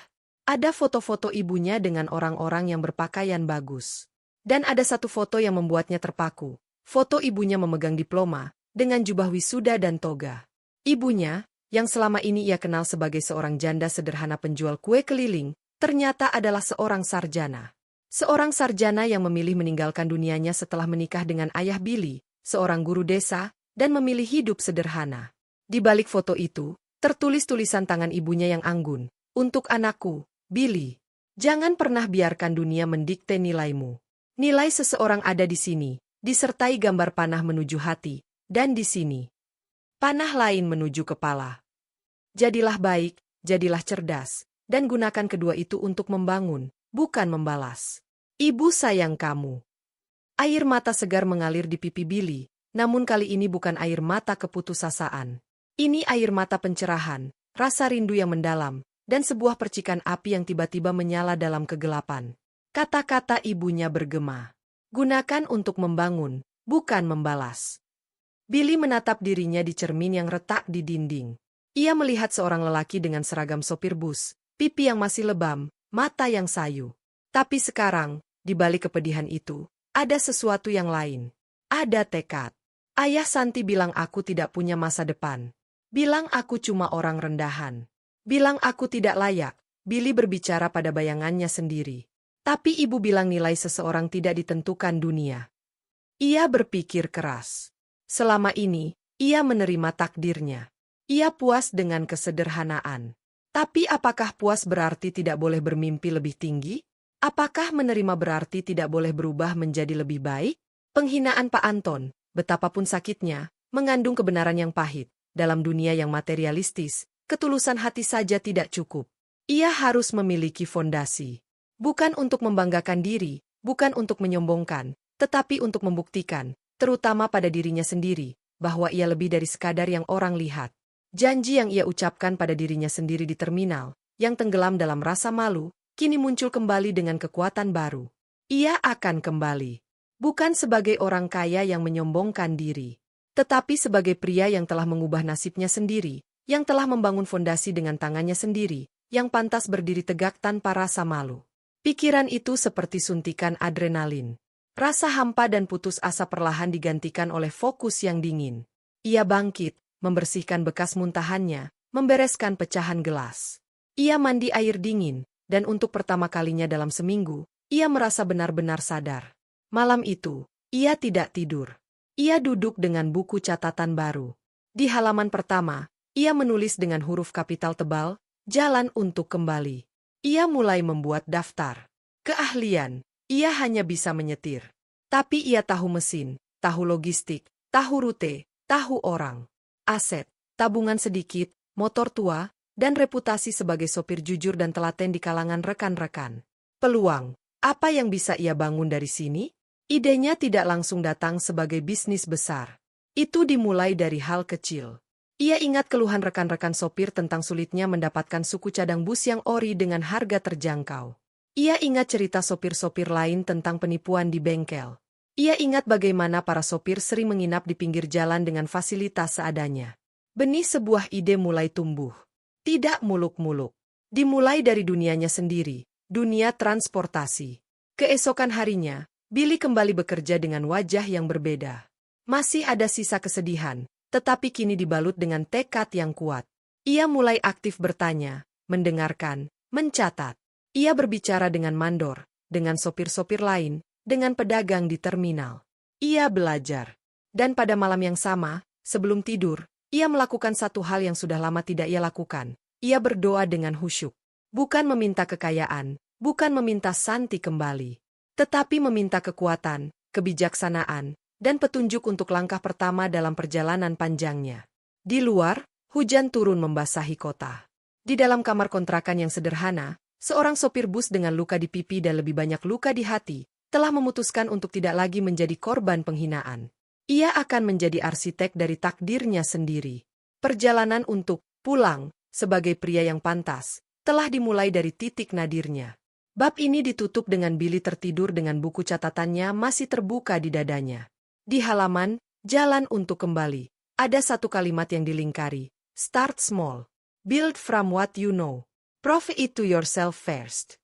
Ada foto-foto ibunya dengan orang-orang yang berpakaian bagus. Dan ada satu foto yang membuatnya terpaku. Foto ibunya memegang diploma, dengan jubah wisuda dan toga. Ibunya, yang selama ini ia kenal sebagai seorang janda sederhana penjual kue keliling, ternyata adalah seorang sarjana. Seorang sarjana yang memilih meninggalkan dunianya setelah menikah dengan ayah Billy, seorang guru desa, dan memilih hidup sederhana. Di balik foto itu, tertulis tulisan tangan ibunya yang anggun. Untuk anakku, Billy, jangan pernah biarkan dunia mendikte nilaimu. Nilai seseorang ada di sini, disertai gambar panah menuju hati, dan di sini, panah lain menuju kepala. Jadilah baik, jadilah cerdas, dan gunakan kedua itu untuk membangun, bukan membalas. Ibu sayang kamu. Air mata segar mengalir di pipi Billy, namun kali ini bukan air mata keputusasaan. Ini air mata pencerahan, rasa rindu yang mendalam, dan sebuah percikan api yang tiba-tiba menyala dalam kegelapan. Kata-kata ibunya bergema. Gunakan untuk membangun, bukan membalas. Billy menatap dirinya di cermin yang retak di dinding. Ia melihat seorang lelaki dengan seragam sopir bus, pipi yang masih lebam, mata yang sayu. Tapi sekarang, di balik kepedihan itu, ada sesuatu yang lain. Ada tekad. Ayah Santi bilang aku tidak punya masa depan. Bilang aku cuma orang rendahan. Bilang aku tidak layak. Billy berbicara pada bayangannya sendiri. Tapi ibu bilang nilai seseorang tidak ditentukan dunia. Ia berpikir keras. Selama ini, ia menerima takdirnya. Ia puas dengan kesederhanaan. Tapi apakah puas berarti tidak boleh bermimpi lebih tinggi? Apakah menerima berarti tidak boleh berubah menjadi lebih baik? Penghinaan Pak Anton, betapapun sakitnya, mengandung kebenaran yang pahit. Dalam dunia yang materialistis, ketulusan hati saja tidak cukup. Ia harus memiliki fondasi. Bukan untuk membanggakan diri, bukan untuk menyombongkan, tetapi untuk membuktikan, terutama pada dirinya sendiri, bahwa ia lebih dari sekadar yang orang lihat. Janji yang ia ucapkan pada dirinya sendiri di terminal, yang tenggelam dalam rasa malu, kini muncul kembali dengan kekuatan baru. Ia akan kembali. Bukan sebagai orang kaya yang menyombongkan diri, tetapi sebagai pria yang telah mengubah nasibnya sendiri, yang telah membangun fondasi dengan tangannya sendiri, yang pantas berdiri tegak tanpa rasa malu. Pikiran itu seperti suntikan adrenalin. Rasa hampa dan putus asa perlahan digantikan oleh fokus yang dingin. Ia bangkit, membersihkan bekas muntahannya, membereskan pecahan gelas. Ia mandi air dingin, dan untuk pertama kalinya dalam seminggu, ia merasa benar-benar sadar. Malam itu, ia tidak tidur. Ia duduk dengan buku catatan baru. Di halaman pertama, ia menulis dengan huruf kapital tebal, "Jalan untuk kembali." Ia mulai membuat daftar. Keahlian, ia hanya bisa menyetir. Tapi ia tahu mesin, tahu logistik, tahu rute, tahu orang. Aset, tabungan sedikit, motor tua, dan reputasi sebagai sopir jujur dan telaten di kalangan rekan-rekan. Peluang, apa yang bisa ia bangun dari sini? Idenya tidak langsung datang sebagai bisnis besar. Itu dimulai dari hal kecil. Ia ingat keluhan rekan-rekan sopir tentang sulitnya mendapatkan suku cadang bus yang ori dengan harga terjangkau. Ia ingat cerita sopir-sopir lain tentang penipuan di bengkel. Ia ingat bagaimana para sopir sering menginap di pinggir jalan dengan fasilitas seadanya. Benih sebuah ide mulai tumbuh. Tidak muluk-muluk. Dimulai dari dunianya sendiri, dunia transportasi. Keesokan harinya, Billy kembali bekerja dengan wajah yang berbeda. Masih ada sisa kesedihan, tetapi kini dibalut dengan tekad yang kuat. Ia mulai aktif bertanya, mendengarkan, mencatat. Ia berbicara dengan mandor, dengan sopir-sopir lain, dengan pedagang di terminal. Ia belajar. Dan pada malam yang sama, sebelum tidur, ia melakukan satu hal yang sudah lama tidak ia lakukan. Ia berdoa dengan khusyuk. Bukan meminta kekayaan, bukan meminta Santi kembali, tetapi meminta kekuatan, kebijaksanaan, dan petunjuk untuk langkah pertama dalam perjalanan panjangnya. Di luar, hujan turun membasahi kota. Di dalam kamar kontrakan yang sederhana, seorang sopir bus dengan luka di pipi dan lebih banyak luka di hati, telah memutuskan untuk tidak lagi menjadi korban penghinaan. Ia akan menjadi arsitek dari takdirnya sendiri. Perjalanan untuk pulang, sebagai pria yang pantas, telah dimulai dari titik nadirnya. Bab ini ditutup dengan Billy tertidur dengan buku catatannya masih terbuka di dadanya. Di halaman, "Jalan untuk kembali." Ada satu kalimat yang dilingkari. Start small. Build from what you know. Prove it to yourself first.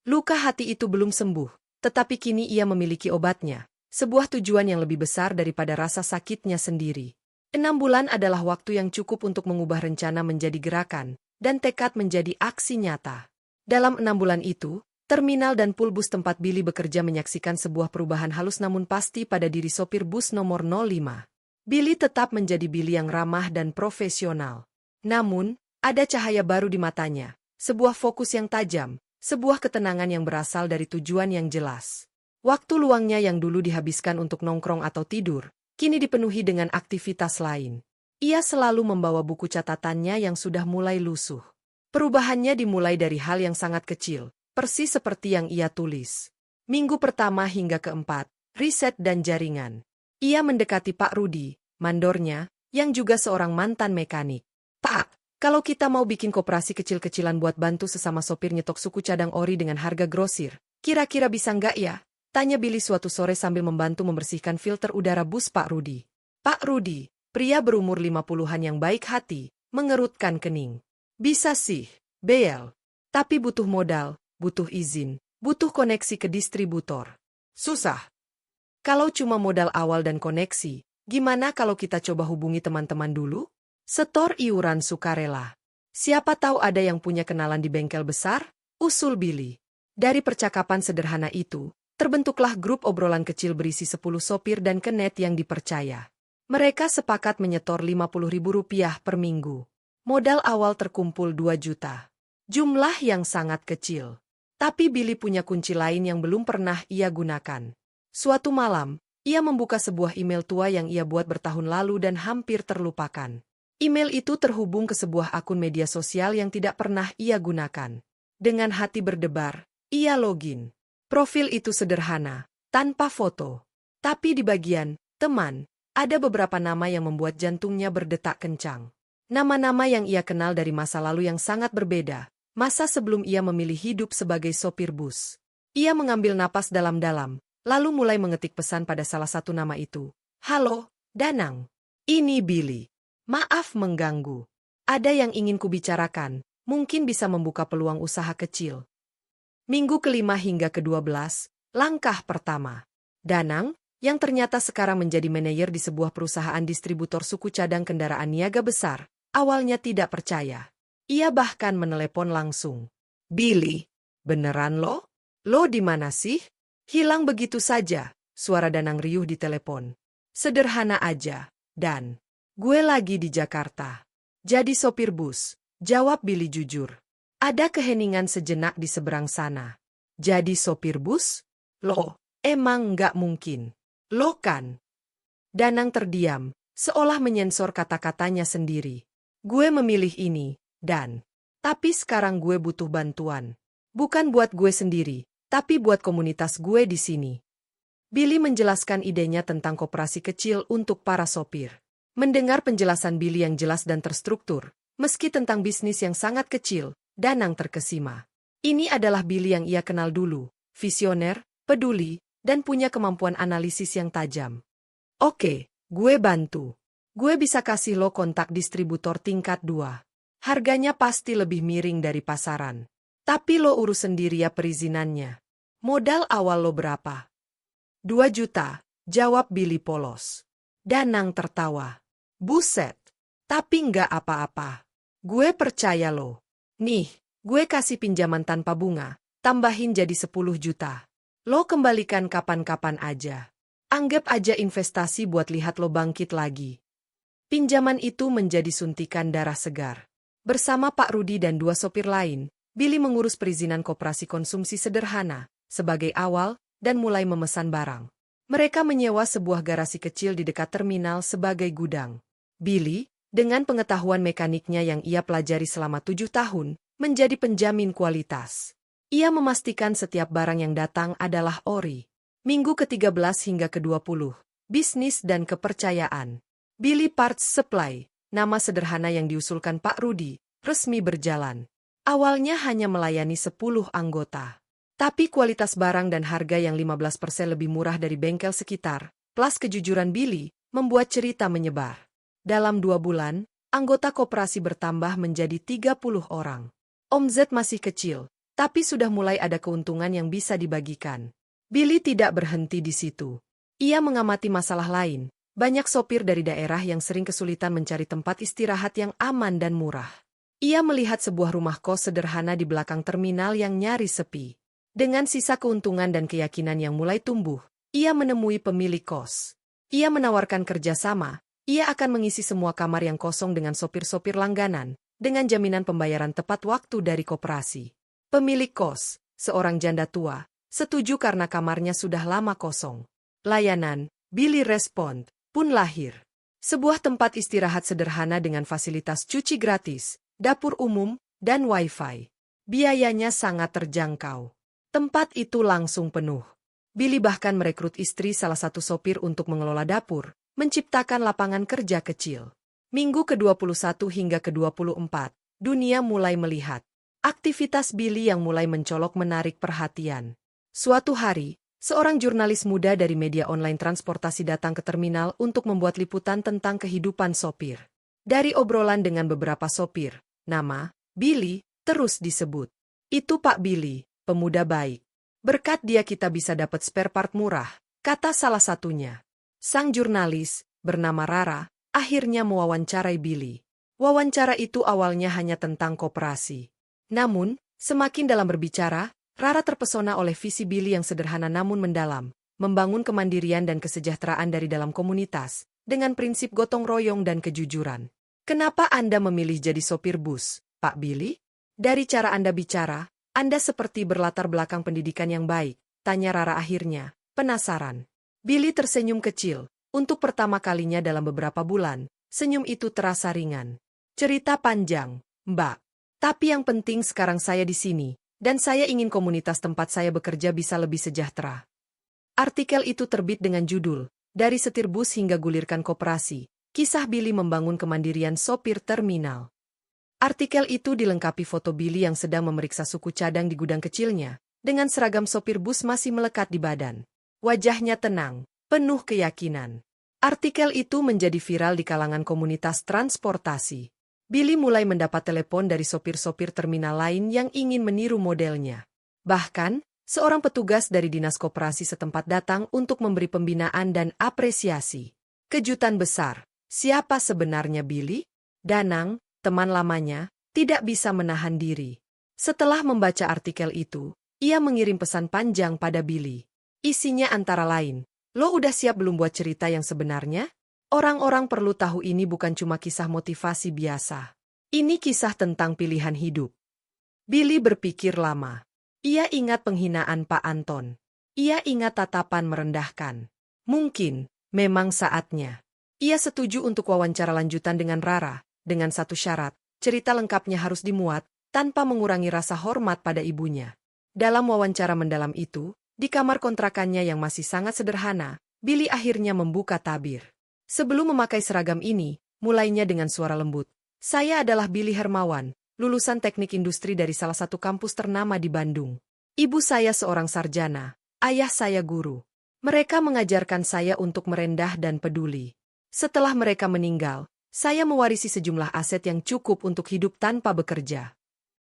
Luka hati itu belum sembuh, tetapi kini ia memiliki obatnya. Sebuah tujuan yang lebih besar daripada rasa sakitnya sendiri. 6 bulan adalah waktu yang cukup untuk mengubah rencana menjadi gerakan, dan tekad menjadi aksi nyata. Dalam 6 bulan itu, terminal dan pool bus tempat Billy bekerja menyaksikan sebuah perubahan halus namun pasti pada diri sopir bus nomor 05. Billy tetap menjadi Billy yang ramah dan profesional. Namun, ada cahaya baru di matanya, sebuah fokus yang tajam, sebuah ketenangan yang berasal dari tujuan yang jelas. Waktu luangnya yang dulu dihabiskan untuk nongkrong atau tidur, kini dipenuhi dengan aktivitas lain. Ia selalu membawa buku catatannya yang sudah mulai lusuh. Perubahannya dimulai dari hal yang sangat kecil, persis seperti yang ia tulis. Minggu pertama hingga keempat, riset dan jaringan. Ia mendekati Pak Rudi, mandornya, yang juga seorang mantan mekanik. Pak, kalau kita mau bikin koperasi kecil-kecilan buat bantu sesama sopir nyetok suku cadang ori dengan harga grosir, kira-kira bisa nggak ya? Tanya Billy suatu sore sambil membantu membersihkan filter udara bus Pak Rudi. Pak Rudi, pria berumur 50-an yang baik hati, mengerutkan kening. Bisa sih, Bel. Tapi butuh modal, butuh izin, butuh koneksi ke distributor. Susah. Kalau cuma modal awal dan koneksi, gimana kalau kita coba hubungi teman-teman dulu? Setor iuran sukarela. Siapa tahu ada yang punya kenalan di bengkel besar? Usul Billy. Dari percakapan sederhana itu, terbentuklah grup obrolan kecil berisi 10 sopir dan kenet yang dipercaya. Mereka sepakat menyetor Rp50.000 per minggu. Modal awal terkumpul 2 juta. Jumlah yang sangat kecil. Tapi Billy punya kunci lain yang belum pernah ia gunakan. Suatu malam, ia membuka sebuah email tua yang ia buat bertahun lalu dan hampir terlupakan. Email itu terhubung ke sebuah akun media sosial yang tidak pernah ia gunakan. Dengan hati berdebar, ia login. Profil itu sederhana, tanpa foto. Tapi di bagian teman, ada beberapa nama yang membuat jantungnya berdetak kencang. Nama-nama yang ia kenal dari masa lalu yang sangat berbeda. Masa sebelum ia memilih hidup sebagai sopir bus. Ia mengambil napas dalam-dalam, lalu mulai mengetik pesan pada salah satu nama itu. Halo, Danang. Ini Billy. Maaf mengganggu. Ada yang ingin kubicarakan, mungkin bisa membuka peluang usaha kecil. Minggu ke-5 hingga ke-12, langkah pertama. Danang, yang ternyata sekarang menjadi manajer di sebuah perusahaan distributor suku cadang kendaraan niaga besar, awalnya tidak percaya. Ia bahkan menelepon langsung. Billy, beneran lo? Lo di mana sih? Hilang begitu saja, suara Danang riuh di telepon. Sederhana aja, Dan. Gue lagi di Jakarta. Jadi sopir bus, jawab Billy jujur. Ada keheningan sejenak di seberang sana. Jadi sopir bus? Lo, emang nggak mungkin. Lo kan? Danang terdiam, seolah menyensor kata-katanya sendiri. Gue memilih ini. Dan, tapi sekarang gue butuh bantuan. Bukan buat gue sendiri, tapi buat komunitas gue di sini. Billy menjelaskan idenya tentang koperasi kecil untuk para sopir. Mendengar penjelasan Billy yang jelas dan terstruktur, meski tentang bisnis yang sangat kecil, Danang terkesima. Ini adalah Billy yang ia kenal dulu, visioner, peduli, dan punya kemampuan analisis yang tajam. Oke, gue bantu. Gue bisa kasih lo kontak distributor tingkat 2. Harganya pasti lebih miring dari pasaran. Tapi lo urus sendiri ya perizinannya. Modal awal lo berapa? 2 juta, jawab Billy polos. Danang tertawa. Buset, tapi nggak apa-apa. Gue percaya lo. Nih, gue kasih pinjaman tanpa bunga, tambahin jadi 10 juta. Lo kembalikan kapan-kapan aja. Anggap aja investasi buat lihat lo bangkit lagi. Pinjaman itu menjadi suntikan darah segar. Bersama Pak Rudi dan 2 sopir lain, Billy mengurus perizinan koperasi konsumsi sederhana, sebagai awal, dan mulai memesan barang. Mereka menyewa sebuah garasi kecil di dekat terminal sebagai gudang. Billy, dengan pengetahuan mekaniknya yang ia pelajari selama 7 tahun, menjadi penjamin kualitas. Ia memastikan setiap barang yang datang adalah ori. Minggu ke-13 hingga ke-20, bisnis dan kepercayaan. Billy Parts Supply, nama sederhana yang diusulkan Pak Rudi, resmi berjalan. Awalnya hanya melayani 10 anggota. Tapi kualitas barang dan harga yang 15% lebih murah dari bengkel sekitar, plus kejujuran Billy, membuat cerita menyebar. Dalam 2 bulan, anggota koperasi bertambah menjadi 30 orang. Omzet masih kecil, tapi sudah mulai ada keuntungan yang bisa dibagikan. Billy tidak berhenti di situ. Ia mengamati masalah lain. Banyak sopir dari daerah yang sering kesulitan mencari tempat istirahat yang aman dan murah. Ia melihat sebuah rumah kos sederhana di belakang terminal yang nyaris sepi. Dengan sisa keuntungan dan keyakinan yang mulai tumbuh, ia menemui pemilik kos. Ia menawarkan kerjasama. Ia akan mengisi semua kamar yang kosong dengan sopir-sopir langganan, dengan jaminan pembayaran tepat waktu dari koperasi. Pemilik kos, seorang janda tua, setuju karena kamarnya sudah lama kosong. Layanan, Billy Respond, pun lahir. Sebuah tempat istirahat sederhana dengan fasilitas cuci gratis, dapur umum, dan wifi. Biayanya sangat terjangkau. Tempat itu langsung penuh. Billy bahkan merekrut istri salah satu sopir untuk mengelola dapur, menciptakan lapangan kerja kecil. Minggu ke-21 hingga ke-24, dunia mulai melihat. Aktivitas Billy yang mulai mencolok menarik perhatian. Suatu hari, seorang jurnalis muda dari media online transportasi datang ke terminal untuk membuat liputan tentang kehidupan sopir. Dari obrolan dengan beberapa sopir, nama Billy terus disebut. Itu Pak Billy, pemuda baik. Berkat dia kita bisa dapat spare part murah, kata salah satunya. Sang jurnalis, bernama Rara, akhirnya mewawancarai Billy. Wawancara itu awalnya hanya tentang koperasi. Namun, semakin dalam berbicara, Rara terpesona oleh visi Billy yang sederhana namun mendalam, membangun kemandirian dan kesejahteraan dari dalam komunitas, dengan prinsip gotong royong dan kejujuran. Kenapa Anda memilih jadi sopir bus, Pak Billy? Dari cara Anda bicara, Anda seperti berlatar belakang pendidikan yang baik, tanya Rara akhirnya, penasaran. Billy tersenyum kecil. Untuk pertama kalinya dalam beberapa bulan, senyum itu terasa ringan. Cerita panjang, Mbak. Tapi yang penting sekarang saya di sini, dan saya ingin komunitas tempat saya bekerja bisa lebih sejahtera. Artikel itu terbit dengan judul, Dari Setir Bus Hingga Gulirkan Koperasi, Kisah Billy Membangun Kemandirian Sopir Terminal. Artikel itu dilengkapi foto Billy yang sedang memeriksa suku cadang di gudang kecilnya, dengan seragam sopir bus masih melekat di badan. Wajahnya tenang, penuh keyakinan. Artikel itu menjadi viral di kalangan komunitas transportasi. Billy mulai mendapat telepon dari sopir-sopir terminal lain yang ingin meniru modelnya. Bahkan, seorang petugas dari dinas koperasi setempat datang untuk memberi pembinaan dan apresiasi. Kejutan besar, siapa sebenarnya Billy? Danang, teman lamanya, tidak bisa menahan diri. Setelah membaca artikel itu, ia mengirim pesan panjang pada Billy. Isinya antara lain, lo udah siap belum buat cerita yang sebenarnya? Orang-orang perlu tahu ini bukan cuma kisah motivasi biasa. Ini kisah tentang pilihan hidup. Billy berpikir lama. Ia ingat penghinaan Pak Anton. Ia ingat tatapan merendahkan. Mungkin, memang saatnya. Ia setuju untuk wawancara lanjutan dengan Rara, dengan satu syarat, cerita lengkapnya harus dimuat, tanpa mengurangi rasa hormat pada ibunya. Dalam wawancara mendalam itu, di kamar kontrakannya yang masih sangat sederhana, Billy akhirnya membuka tabir. Sebelum memakai seragam ini, mulainya dengan suara lembut. Saya adalah Billy Hermawan, lulusan teknik industri dari salah satu kampus ternama di Bandung. Ibu saya seorang sarjana, ayah saya guru. Mereka mengajarkan saya untuk merendah dan peduli. Setelah mereka meninggal, saya mewarisi sejumlah aset yang cukup untuk hidup tanpa bekerja.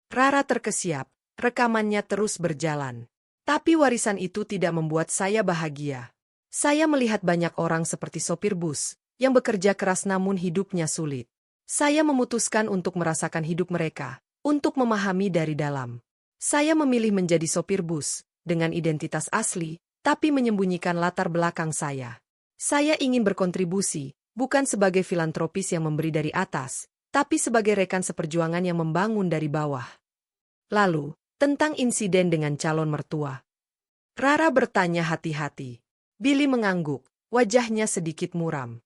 Rara terkesiap, rekamannya terus berjalan. Tapi warisan itu tidak membuat saya bahagia. Saya melihat banyak orang seperti sopir bus, yang bekerja keras namun hidupnya sulit. Saya memutuskan untuk merasakan hidup mereka, untuk memahami dari dalam. Saya memilih menjadi sopir bus, dengan identitas asli, tapi menyembunyikan latar belakang saya. Saya ingin berkontribusi, bukan sebagai filantropis yang memberi dari atas, tapi sebagai rekan seperjuangan yang membangun dari bawah. Lalu, tentang insiden dengan calon mertua. Rara bertanya hati-hati. Billy mengangguk, wajahnya sedikit muram.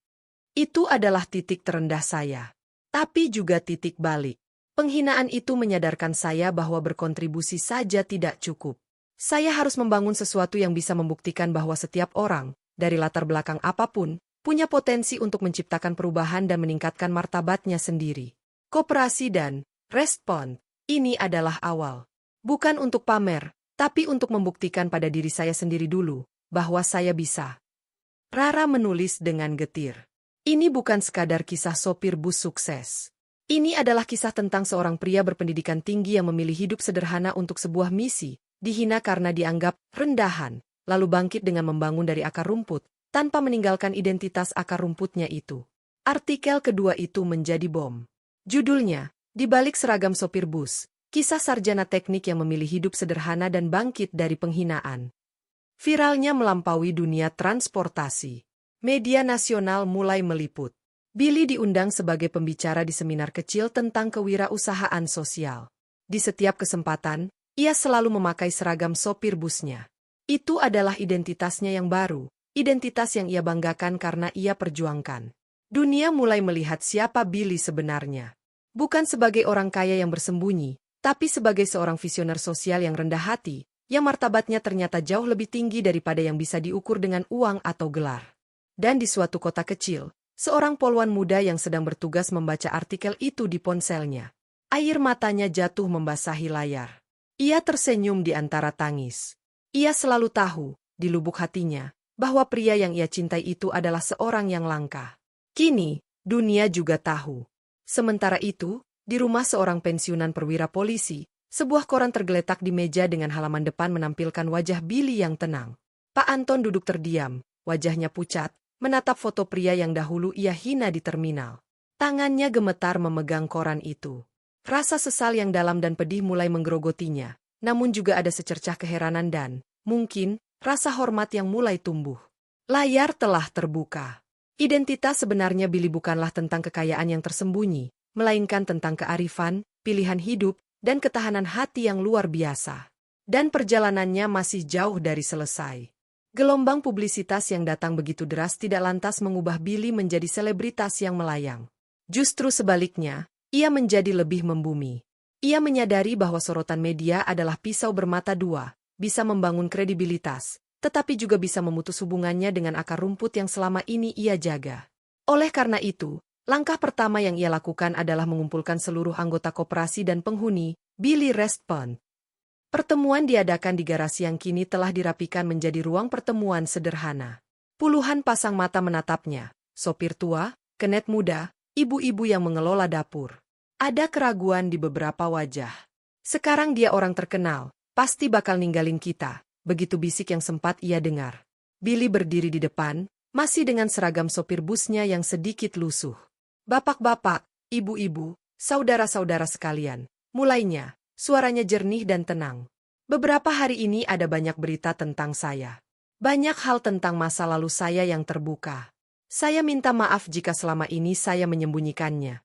Itu adalah titik terendah saya. Tapi juga titik balik. Penghinaan itu menyadarkan saya bahwa berkontribusi saja tidak cukup. Saya harus membangun sesuatu yang bisa membuktikan bahwa setiap orang, dari latar belakang apapun, punya potensi untuk menciptakan perubahan dan meningkatkan martabatnya sendiri. Koperasi dan Respond, ini adalah awal. Bukan untuk pamer, tapi untuk membuktikan pada diri saya sendiri dulu, bahwa saya bisa. Rara menulis dengan getir. Ini bukan sekadar kisah sopir bus sukses. Ini adalah kisah tentang seorang pria berpendidikan tinggi yang memilih hidup sederhana untuk sebuah misi, dihina karena dianggap rendahan, lalu bangkit dengan membangun dari akar rumput, tanpa meninggalkan identitas akar rumputnya itu. Artikel kedua itu menjadi bom. Judulnya, Di Balik Seragam Sopir Bus, kisah sarjana teknik yang memilih hidup sederhana dan bangkit dari penghinaan. Viralnya melampaui dunia transportasi. Media nasional mulai meliput. Billy diundang sebagai pembicara di seminar kecil tentang kewirausahaan sosial. Di setiap kesempatan, ia selalu memakai seragam sopir busnya. Itu adalah identitasnya yang baru, identitas yang ia banggakan karena ia perjuangkan. Dunia mulai melihat siapa Billy sebenarnya. Bukan sebagai orang kaya yang bersembunyi, tapi sebagai seorang visioner sosial yang rendah hati, yang martabatnya ternyata jauh lebih tinggi daripada yang bisa diukur dengan uang atau gelar. Dan di suatu kota kecil, seorang poluan muda yang sedang bertugas membaca artikel itu di ponselnya. Air matanya jatuh membasahi layar. Ia tersenyum di antara tangis. Ia selalu tahu, di lubuk hatinya, bahwa pria yang ia cintai itu adalah seorang yang langka. Kini, dunia juga tahu. Sementara itu, di rumah seorang pensiunan perwira polisi, sebuah koran tergeletak di meja dengan halaman depan menampilkan wajah Billy yang tenang. Pak Anton duduk terdiam, wajahnya pucat, menatap foto pria yang dahulu ia hina di terminal. Tangannya gemetar memegang koran itu. Rasa sesal yang dalam dan pedih mulai menggerogotinya, namun juga ada secercah keheranan dan, mungkin, rasa hormat yang mulai tumbuh. Layar telah terbuka. Identitas sebenarnya Billy bukanlah tentang kekayaan yang tersembunyi, melainkan tentang kearifan, pilihan hidup, dan ketahanan hati yang luar biasa. Dan perjalanannya masih jauh dari selesai. Gelombang publisitas yang datang begitu deras tidak lantas mengubah Billy menjadi selebritas yang melayang. Justru sebaliknya, ia menjadi lebih membumi. Ia menyadari bahwa sorotan media adalah pisau bermata dua, bisa membangun kredibilitas, tetapi juga bisa memutus hubungannya dengan akar rumput yang selama ini ia jaga. Oleh karena itu, langkah pertama yang ia lakukan adalah mengumpulkan seluruh anggota koperasi dan penghuni, Billy Restaurant. Pertemuan diadakan di garasi yang kini telah dirapikan menjadi ruang pertemuan sederhana. Puluhan pasang mata menatapnya, sopir tua, kenet muda, ibu-ibu yang mengelola dapur. Ada keraguan di beberapa wajah. Sekarang dia orang terkenal, pasti bakal ninggalin kita, begitu bisik yang sempat ia dengar. Billy berdiri di depan, masih dengan seragam sopir busnya yang sedikit lusuh. Bapak-bapak, ibu-ibu, saudara-saudara sekalian, mulainya. Suaranya jernih dan tenang. Beberapa hari ini ada banyak berita tentang saya. Banyak hal tentang masa lalu saya yang terbuka. Saya minta maaf jika selama ini saya menyembunyikannya.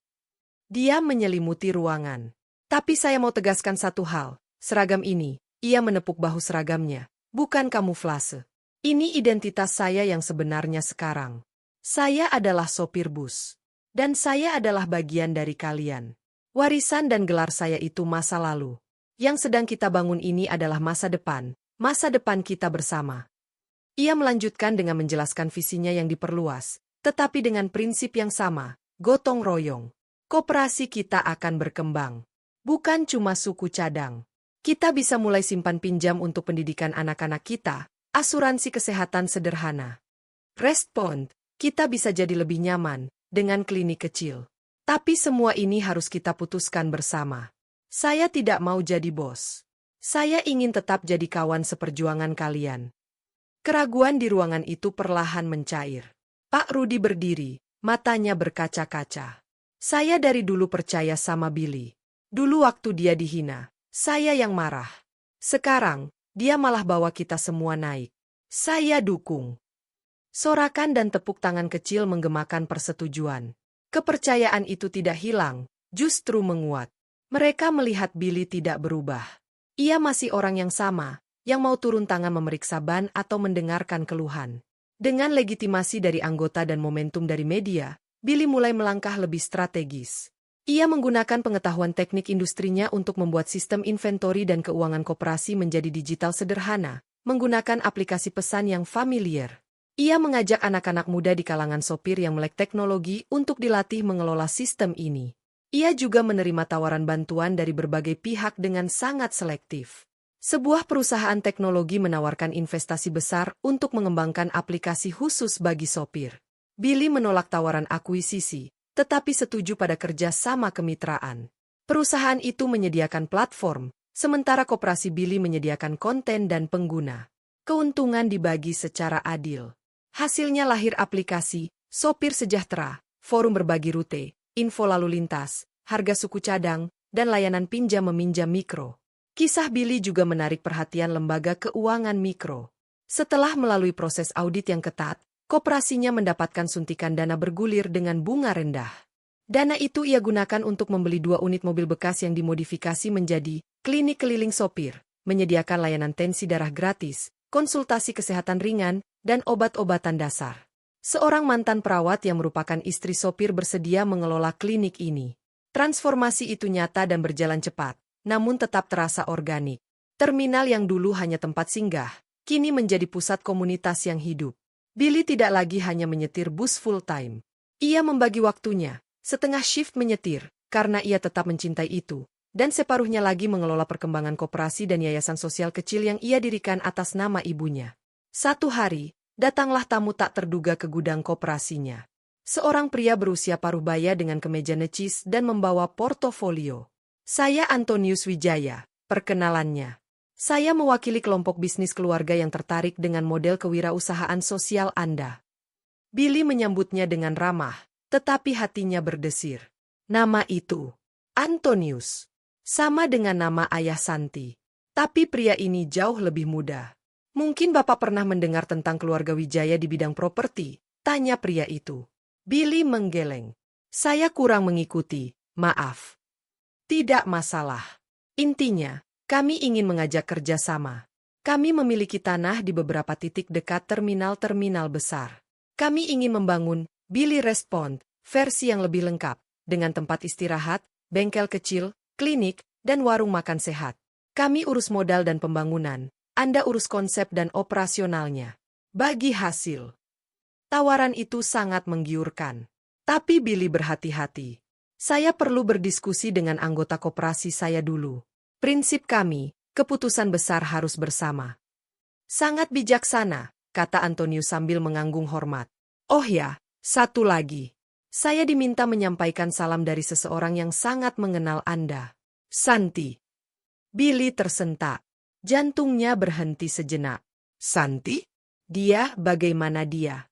Dia menyelimuti ruangan. Tapi saya mau tegaskan satu hal. Seragam ini, ia menepuk bahu seragamnya, bukan kamuflase. Ini identitas saya yang sebenarnya sekarang. Saya adalah sopir bus. Dan saya adalah bagian dari kalian. Warisan dan gelar saya itu masa lalu. Yang sedang kita bangun ini adalah masa depan kita bersama. Ia melanjutkan dengan menjelaskan visinya yang diperluas, tetapi dengan prinsip yang sama, gotong royong. Koperasi kita akan berkembang. Bukan cuma suku cadang. Kita bisa mulai simpan pinjam untuk pendidikan anak-anak kita, asuransi kesehatan sederhana. Respond, kita bisa jadi lebih nyaman, dengan klinik kecil. Tapi semua ini harus kita putuskan bersama. Saya tidak mau jadi bos. Saya ingin tetap jadi kawan seperjuangan kalian. Keraguan di ruangan itu perlahan mencair. Pak Rudi berdiri, matanya berkaca-kaca. Saya dari dulu percaya sama Billy. Dulu waktu dia dihina, saya yang marah. Sekarang, dia malah bawa kita semua naik. Saya dukung. Sorakan dan tepuk tangan kecil menggemakan persetujuan. Kepercayaan itu tidak hilang, justru menguat. Mereka melihat Billy tidak berubah. Ia masih orang yang sama, yang mau turun tangan memeriksa ban atau mendengarkan keluhan. Dengan legitimasi dari anggota dan momentum dari media, Billy mulai melangkah lebih strategis. Ia menggunakan pengetahuan teknik industrinya untuk membuat sistem inventori dan keuangan koperasi menjadi digital sederhana, menggunakan aplikasi pesan yang familiar. Ia mengajak anak-anak muda di kalangan sopir yang melek teknologi untuk dilatih mengelola sistem ini. Ia juga menerima tawaran bantuan dari berbagai pihak dengan sangat selektif. Sebuah perusahaan teknologi menawarkan investasi besar untuk mengembangkan aplikasi khusus bagi sopir. Billy menolak tawaran akuisisi, tetapi setuju pada kerja sama kemitraan. Perusahaan itu menyediakan platform, sementara koperasi Billy menyediakan konten dan pengguna. Keuntungan dibagi secara adil. Hasilnya lahir aplikasi, Sopir Sejahtera, forum berbagi rute, info lalu lintas, harga suku cadang, dan layanan pinjam-meminjam mikro. Kisah Billy juga menarik perhatian lembaga keuangan mikro. Setelah melalui proses audit yang ketat, koperasinya mendapatkan suntikan dana bergulir dengan bunga rendah. Dana itu ia gunakan untuk membeli 2 unit mobil bekas yang dimodifikasi menjadi klinik keliling sopir, menyediakan layanan tensi darah gratis, konsultasi kesehatan ringan, dan obat-obatan dasar. Seorang mantan perawat yang merupakan istri sopir bersedia mengelola klinik ini. Transformasi itu nyata dan berjalan cepat, namun tetap terasa organik. Terminal yang dulu hanya tempat singgah, kini menjadi pusat komunitas yang hidup. Billy tidak lagi hanya menyetir bus full-time. Ia membagi waktunya, setengah shift menyetir, karena ia tetap mencintai itu, dan separuhnya lagi mengelola perkembangan koperasi dan yayasan sosial kecil yang ia dirikan atas nama ibunya. Satu hari, datanglah tamu tak terduga ke gudang koperasinya. Seorang pria berusia paruh baya dengan kemeja necis dan membawa portofolio. Saya Antonius Wijaya, perkenalannya. Saya mewakili kelompok bisnis keluarga yang tertarik dengan model kewirausahaan sosial Anda. Billy menyambutnya dengan ramah, tetapi hatinya berdesir. Nama itu, Antonius, sama dengan nama ayah Santi. Tapi pria ini jauh lebih muda. Mungkin Bapak pernah mendengar tentang keluarga Wijaya di bidang properti, tanya pria itu. Billy menggeleng. Saya kurang mengikuti, maaf. Tidak masalah. Intinya, kami ingin mengajak kerjasama. Kami memiliki tanah di beberapa titik dekat terminal-terminal besar. Kami ingin membangun, Billy respond, versi yang lebih lengkap, dengan tempat istirahat, bengkel kecil, klinik, dan warung makan sehat. Kami urus modal dan pembangunan, Anda urus konsep dan operasionalnya. Bagi hasil. Tawaran itu sangat menggiurkan. Tapi Billy berhati-hati. Saya perlu berdiskusi dengan anggota koperasi saya dulu. Prinsip kami, keputusan besar harus bersama. Sangat bijaksana, kata Antonius sambil menganggung hormat. Oh ya, satu lagi. Saya diminta menyampaikan salam dari seseorang yang sangat mengenal Anda. Santi. Billy tersentak. Jantungnya berhenti sejenak. Santi? Dia, bagaimana dia?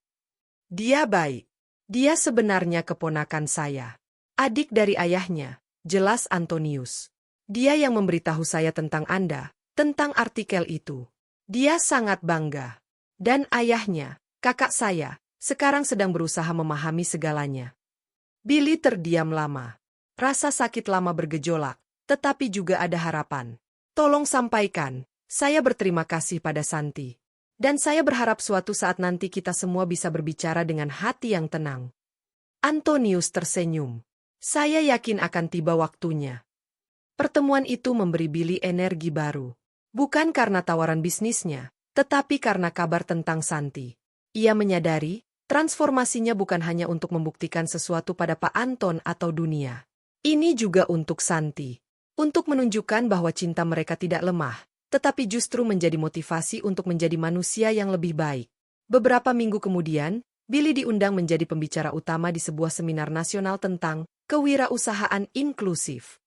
Dia baik. Dia sebenarnya keponakan saya. Adik dari ayahnya, jelas Antonius. Dia yang memberitahu saya tentang Anda, tentang artikel itu. Dia sangat bangga. Dan ayahnya, kakak saya, sekarang sedang berusaha memahami segalanya. Billy terdiam lama. Rasa sakit lama bergejolak, tetapi juga ada harapan. Tolong sampaikan, saya berterima kasih pada Santi. Dan saya berharap suatu saat nanti kita semua bisa berbicara dengan hati yang tenang. Antonius tersenyum. Saya yakin akan tiba waktunya. Pertemuan itu memberi Billy energi baru. Bukan karena tawaran bisnisnya, tetapi karena kabar tentang Santi. Ia menyadari, transformasinya bukan hanya untuk membuktikan sesuatu pada Pak Anton atau dunia. Ini juga untuk Santi. Untuk menunjukkan bahwa cinta mereka tidak lemah, tetapi justru menjadi motivasi untuk menjadi manusia yang lebih baik. Beberapa minggu kemudian, Billy diundang menjadi pembicara utama di sebuah seminar nasional tentang kewirausahaan inklusif.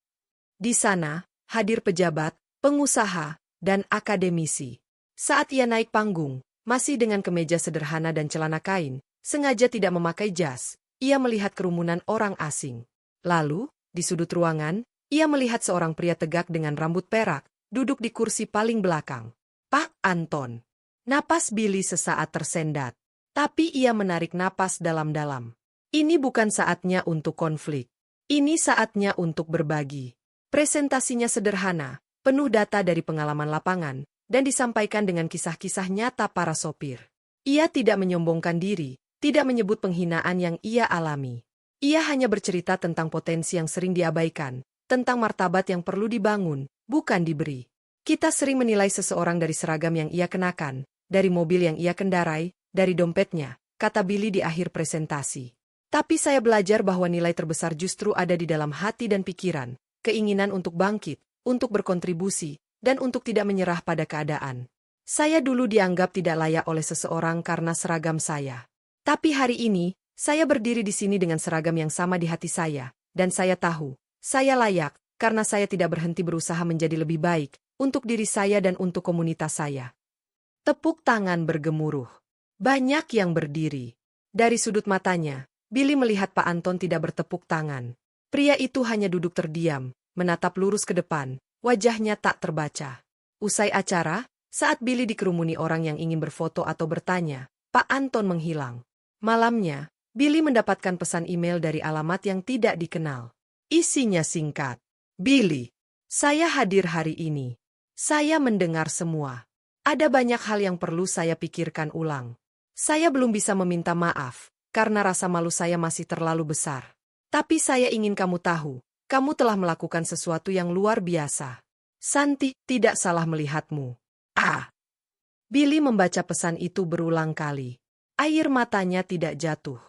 Di sana, hadir pejabat, pengusaha, dan akademisi. Saat ia naik panggung, masih dengan kemeja sederhana dan celana kain, sengaja tidak memakai jas, ia melihat kerumunan orang asing. Lalu, di sudut ruangan, ia melihat seorang pria tegak dengan rambut perak, duduk di kursi paling belakang. Pak Anton. Napas Billy sesaat tersendat. Tapi ia menarik napas dalam-dalam. Ini bukan saatnya untuk konflik. Ini saatnya untuk berbagi. Presentasinya sederhana, penuh data dari pengalaman lapangan, dan disampaikan dengan kisah-kisah nyata para sopir. Ia tidak menyombongkan diri, tidak menyebut penghinaan yang ia alami. Ia hanya bercerita tentang potensi yang sering diabaikan, tentang martabat yang perlu dibangun, bukan diberi. Kita sering menilai seseorang dari seragam yang ia kenakan, dari mobil yang ia kendarai, dari dompetnya, kata Billy di akhir presentasi. Tapi saya belajar bahwa nilai terbesar justru ada di dalam hati dan pikiran, keinginan untuk bangkit, untuk berkontribusi, dan untuk tidak menyerah pada keadaan. Saya dulu dianggap tidak layak oleh seseorang karena seragam saya. Tapi hari ini, Saya berdiri di sini dengan seragam yang sama di hati saya, dan saya tahu, saya layak, karena saya tidak berhenti berusaha menjadi lebih baik, untuk diri saya dan untuk komunitas saya. Tepuk tangan bergemuruh. Banyak yang berdiri. Dari sudut matanya, Billy melihat Pak Anton tidak bertepuk tangan. Pria itu hanya duduk terdiam, menatap lurus ke depan, wajahnya tak terbaca. Usai acara, saat Billy dikerumuni orang yang ingin berfoto atau bertanya, Pak Anton menghilang. Malamnya, Billy mendapatkan pesan email dari alamat yang tidak dikenal. Isinya singkat. Billy, saya hadir hari ini. Saya mendengar semua. Ada banyak hal yang perlu saya pikirkan ulang. Saya belum bisa meminta maaf, karena rasa malu saya masih terlalu besar. Tapi saya ingin kamu tahu, kamu telah melakukan sesuatu yang luar biasa. Santi tidak salah melihatmu. Billy membaca pesan itu berulang kali. Air matanya tidak jatuh.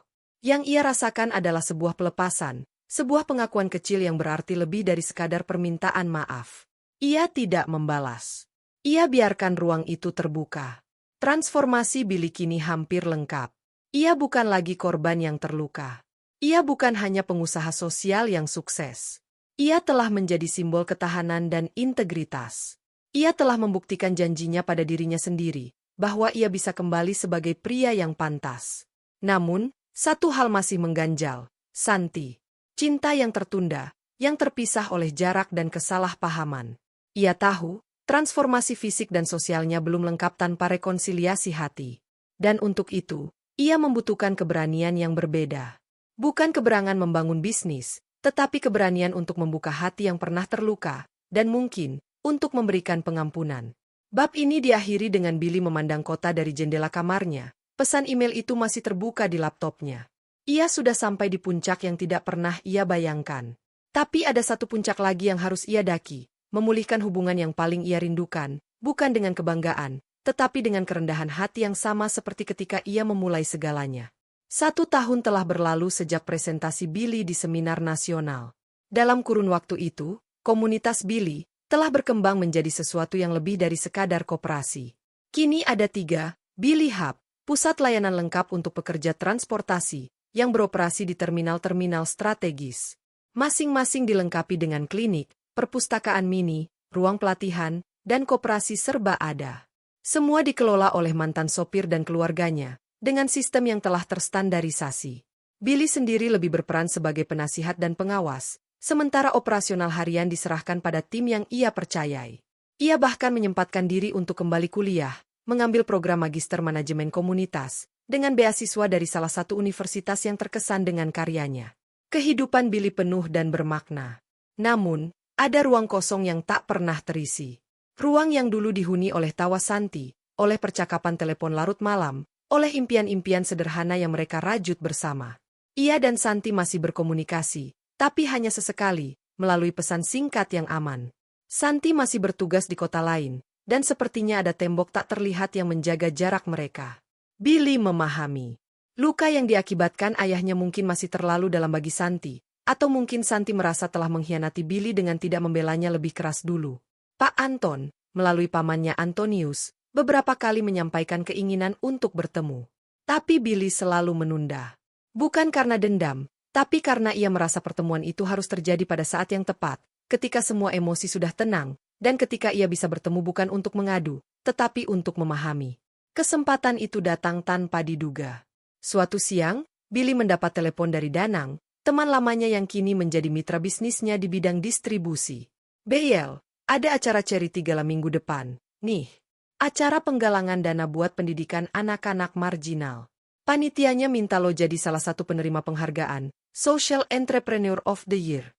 Yang ia rasakan adalah sebuah pelepasan, sebuah pengakuan kecil yang berarti lebih dari sekadar permintaan maaf. Ia tidak membalas. Ia biarkan ruang itu terbuka. Transformasi Billy kini hampir lengkap. Ia bukan lagi korban yang terluka. Ia bukan hanya pengusaha sosial yang sukses. Ia telah menjadi simbol ketahanan dan integritas. Ia telah membuktikan janjinya pada dirinya sendiri, bahwa ia bisa kembali sebagai pria yang pantas. Namun, satu hal masih mengganjal, Santi. Cinta yang tertunda, yang terpisah oleh jarak dan kesalahpahaman. Ia tahu, transformasi fisik dan sosialnya belum lengkap tanpa rekonsiliasi hati. Dan untuk itu, ia membutuhkan keberanian yang berbeda. Bukan keberangan membangun bisnis, tetapi keberanian untuk membuka hati yang pernah terluka, dan mungkin, untuk memberikan pengampunan. Bab ini diakhiri dengan Billy memandang kota dari jendela kamarnya. Pesan email itu masih terbuka di laptopnya. Ia sudah sampai di puncak yang tidak pernah ia bayangkan. Tapi ada satu puncak lagi yang harus ia daki. Memulihkan hubungan yang paling ia rindukan, bukan dengan kebanggaan, tetapi dengan kerendahan hati yang sama seperti ketika ia memulai segalanya. 1 tahun telah berlalu sejak presentasi Billy di seminar nasional. Dalam kurun waktu itu, komunitas Billy telah berkembang menjadi sesuatu yang lebih dari sekadar koperasi. Kini ada 3, Billy Hub, pusat layanan lengkap untuk pekerja transportasi, yang beroperasi di terminal-terminal strategis. Masing-masing dilengkapi dengan klinik, perpustakaan mini, ruang pelatihan, dan koperasi serba ada. Semua dikelola oleh mantan sopir dan keluarganya, dengan sistem yang telah terstandarisasi. Billy sendiri lebih berperan sebagai penasihat dan pengawas, sementara operasional harian diserahkan pada tim yang ia percayai. Ia bahkan menyempatkan diri untuk kembali kuliah, mengambil program magister manajemen komunitas, dengan beasiswa dari salah satu universitas yang terkesan dengan karyanya. Kehidupan Billy penuh dan bermakna. Namun, ada ruang kosong yang tak pernah terisi. Ruang yang dulu dihuni oleh tawa Santi, oleh percakapan telepon larut malam, oleh impian-impian sederhana yang mereka rajut bersama. Ia dan Santi masih berkomunikasi, tapi hanya sesekali, melalui pesan singkat yang aman. Santi masih bertugas di kota lain, dan sepertinya ada tembok tak terlihat yang menjaga jarak mereka. Billy memahami. Luka yang diakibatkan ayahnya mungkin masih terlalu dalam bagi Santi, atau mungkin Santi merasa telah mengkhianati Billy dengan tidak membelanya lebih keras dulu. Pak Anton, melalui pamannya Antonius, beberapa kali menyampaikan keinginan untuk bertemu. Tapi Billy selalu menunda. Bukan karena dendam, tapi karena ia merasa pertemuan itu harus terjadi pada saat yang tepat, ketika semua emosi sudah tenang, dan ketika ia bisa bertemu bukan untuk mengadu, tetapi untuk memahami. Kesempatan itu datang tanpa diduga. Suatu siang, Billy mendapat telepon dari Danang, teman lamanya yang kini menjadi mitra bisnisnya di bidang distribusi. Bel, ada acara charity gala minggu depan, nih. Acara penggalangan dana buat pendidikan anak-anak marginal. Panitianya minta lo jadi salah satu penerima penghargaan, Social Entrepreneur of the Year.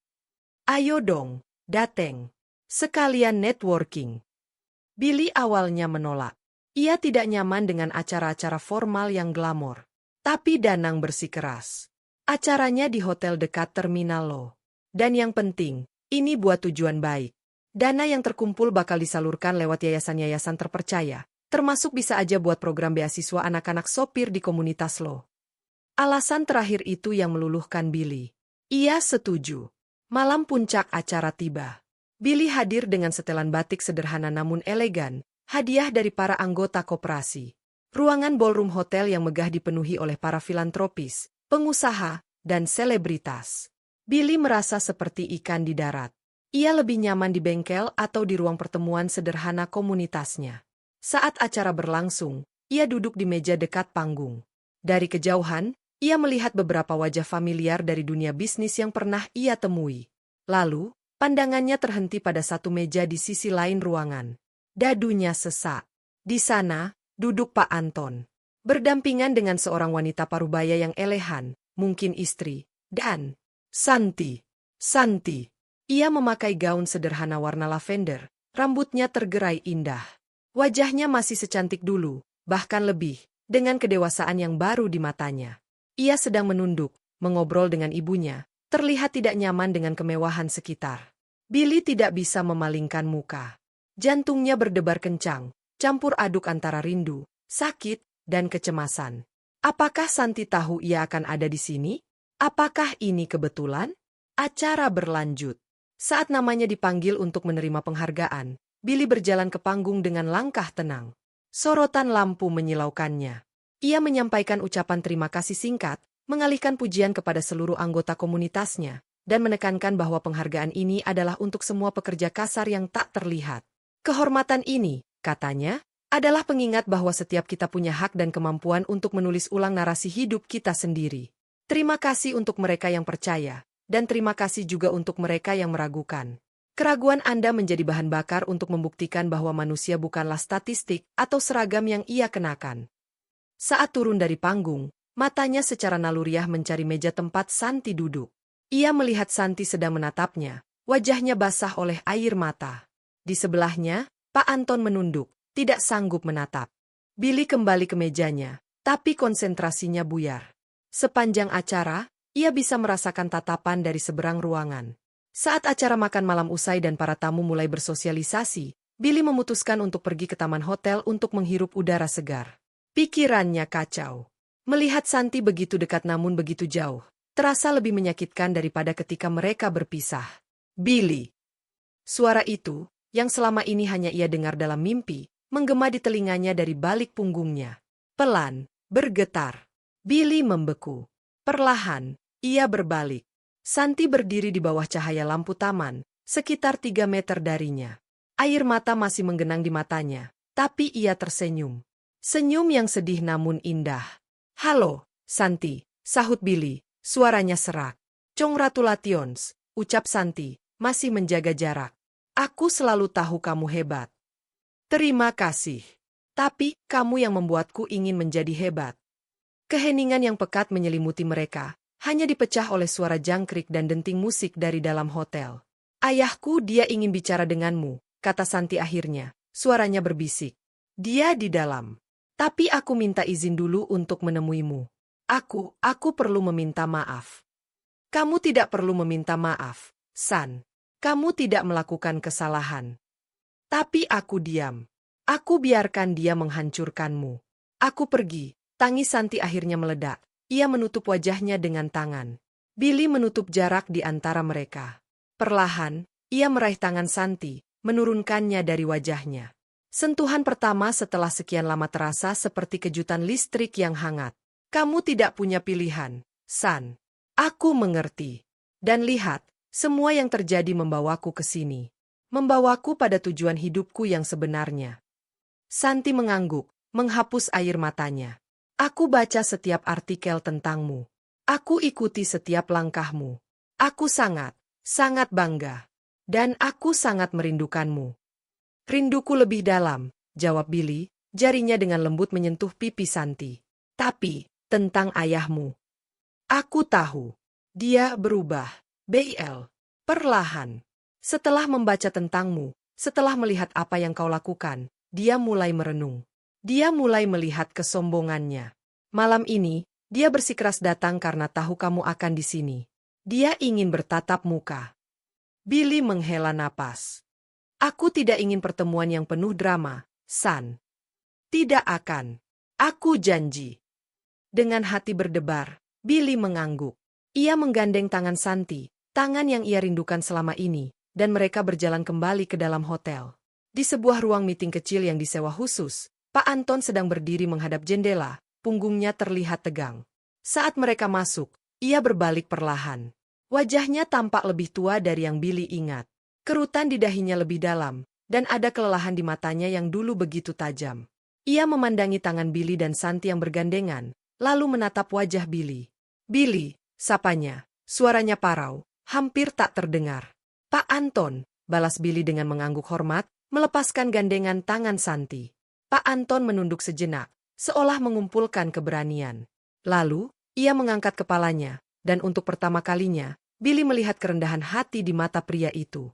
Ayo dong, dateng. Sekalian networking. Billy awalnya menolak. Ia tidak nyaman dengan acara-acara formal yang glamor. Tapi Danang bersikeras. Acaranya di hotel dekat terminal lo. Dan yang penting, ini buat tujuan baik. Dana yang terkumpul bakal disalurkan lewat yayasan-yayasan terpercaya, termasuk bisa aja buat program beasiswa anak-anak sopir di komunitas lo. Alasan terakhir itu yang meluluhkan Billy. Ia setuju. Malam puncak acara tiba. Billy hadir dengan setelan batik sederhana namun elegan, hadiah dari para anggota koperasi. Ruangan ballroom hotel yang megah dipenuhi oleh para filantropis, pengusaha, dan selebritas. Billy merasa seperti ikan di darat. Ia lebih nyaman di bengkel atau di ruang pertemuan sederhana komunitasnya. Saat acara berlangsung, ia duduk di meja dekat panggung. Dari kejauhan, ia melihat beberapa wajah familiar dari dunia bisnis yang pernah ia temui. Lalu, pandangannya terhenti pada satu meja di sisi lain ruangan. Dadunya sesak. Di sana, duduk Pak Anton. Berdampingan dengan seorang wanita parubaya yang elegan, mungkin istri, dan Santi. Santi. Ia memakai gaun sederhana warna lavender, rambutnya tergerai indah. Wajahnya masih secantik dulu, bahkan lebih, dengan kedewasaan yang baru di matanya. Ia sedang menunduk, mengobrol dengan ibunya, terlihat tidak nyaman dengan kemewahan sekitar. Billy tidak bisa memalingkan muka. Jantungnya berdebar kencang, campur aduk antara rindu, sakit, dan kecemasan. Apakah Santi tahu ia akan ada di sini? Apakah ini kebetulan? Acara berlanjut. Saat namanya dipanggil untuk menerima penghargaan, Billy berjalan ke panggung dengan langkah tenang. Sorotan lampu menyilaukannya. Ia menyampaikan ucapan terima kasih singkat, mengalihkan pujian kepada seluruh anggota komunitasnya, dan menekankan bahwa penghargaan ini adalah untuk semua pekerja kasar yang tak terlihat. Kehormatan ini, katanya, adalah pengingat bahwa setiap kita punya hak dan kemampuan untuk menulis ulang narasi hidup kita sendiri. Terima kasih untuk mereka yang percaya, dan terima kasih juga untuk mereka yang meragukan. Keraguan Anda menjadi bahan bakar untuk membuktikan bahwa manusia bukanlah statistik atau seragam yang ia kenakan. Saat turun dari panggung, matanya secara naluriah mencari meja tempat Santi duduk. Ia melihat Santi sedang menatapnya, wajahnya basah oleh air mata. Di sebelahnya, Pak Anton menunduk, tidak sanggup menatap. Billy kembali ke mejanya, tapi konsentrasinya buyar. Sepanjang acara, ia bisa merasakan tatapan dari seberang ruangan. Saat acara makan malam usai dan para tamu mulai bersosialisasi, Billy memutuskan untuk pergi ke taman hotel untuk menghirup udara segar. Pikirannya kacau. Melihat Santi begitu dekat namun begitu jauh, terasa lebih menyakitkan daripada ketika mereka berpisah. Billy. Suara itu, yang selama ini hanya ia dengar dalam mimpi, menggema di telinganya dari balik punggungnya. Pelan, bergetar. Billy membeku. Perlahan, ia berbalik. Santi berdiri di bawah cahaya lampu taman, sekitar 3 meter darinya. Air mata masih menggenang di matanya, tapi ia tersenyum. Senyum yang sedih namun indah. Halo, Santi, sahut Billy, suaranya serak. Congratulations, ucap Santi, masih menjaga jarak. Aku selalu tahu kamu hebat. Terima kasih. Tapi, kamu yang membuatku ingin menjadi hebat. Keheningan yang pekat menyelimuti mereka, hanya dipecah oleh suara jangkrik dan denting musik dari dalam hotel. Ayahku dia ingin bicara denganmu, kata Santi akhirnya, suaranya berbisik. Dia di dalam. Tapi aku minta izin dulu untuk menemuimu. Aku perlu meminta maaf. Kamu tidak perlu meminta maaf, San. Kamu tidak melakukan kesalahan. Tapi aku diam. Aku biarkan dia menghancurkanmu. Aku pergi. Tangis Santi akhirnya meledak. Ia menutup wajahnya dengan tangan. Billy menutup jarak di antara mereka. Perlahan, ia meraih tangan Santi, menurunkannya dari wajahnya. Sentuhan pertama setelah sekian lama terasa seperti kejutan listrik yang hangat. Kamu tidak punya pilihan, San. Aku mengerti. Dan lihat, semua yang terjadi membawaku ke sini. Membawaku pada tujuan hidupku yang sebenarnya. Santi mengangguk, menghapus air matanya. Aku baca setiap artikel tentangmu. Aku ikuti setiap langkahmu. Aku sangat bangga. Dan aku sangat merindukanmu. Rinduku lebih dalam, jawab Billy, jarinya dengan lembut menyentuh pipi Santi. Tapi, tentang ayahmu. Aku tahu. Dia berubah. BL. Perlahan. Setelah membaca tentangmu, setelah melihat apa yang kau lakukan, dia mulai merenung. Dia mulai melihat kesombongannya. Malam ini, dia bersikeras datang karena tahu kamu akan di sini. Dia ingin bertatap muka. Billy menghela napas. Aku tidak ingin pertemuan yang penuh drama, San. Tidak akan. Aku janji. Dengan hati berdebar, Billy mengangguk. Ia menggandeng tangan Santi, tangan yang ia rindukan selama ini, dan mereka berjalan kembali ke dalam hotel. Di sebuah ruang meeting kecil yang disewa khusus, Pak Anton sedang berdiri menghadap jendela, punggungnya terlihat tegang. Saat mereka masuk, ia berbalik perlahan. Wajahnya tampak lebih tua dari yang Billy ingat. Kerutan di dahinya lebih dalam, dan ada kelelahan di matanya yang dulu begitu tajam. Ia memandangi tangan Billy dan Santi yang bergandengan, lalu menatap wajah Billy. "Billy," sapanya. Suaranya parau, hampir tak terdengar. "Pak Anton," balas Billy dengan mengangguk hormat, melepaskan gandengan tangan Santi. Pak Anton menunduk sejenak, seolah mengumpulkan keberanian. Lalu, ia mengangkat kepalanya, dan untuk pertama kalinya, Billy melihat kerendahan hati di mata pria itu.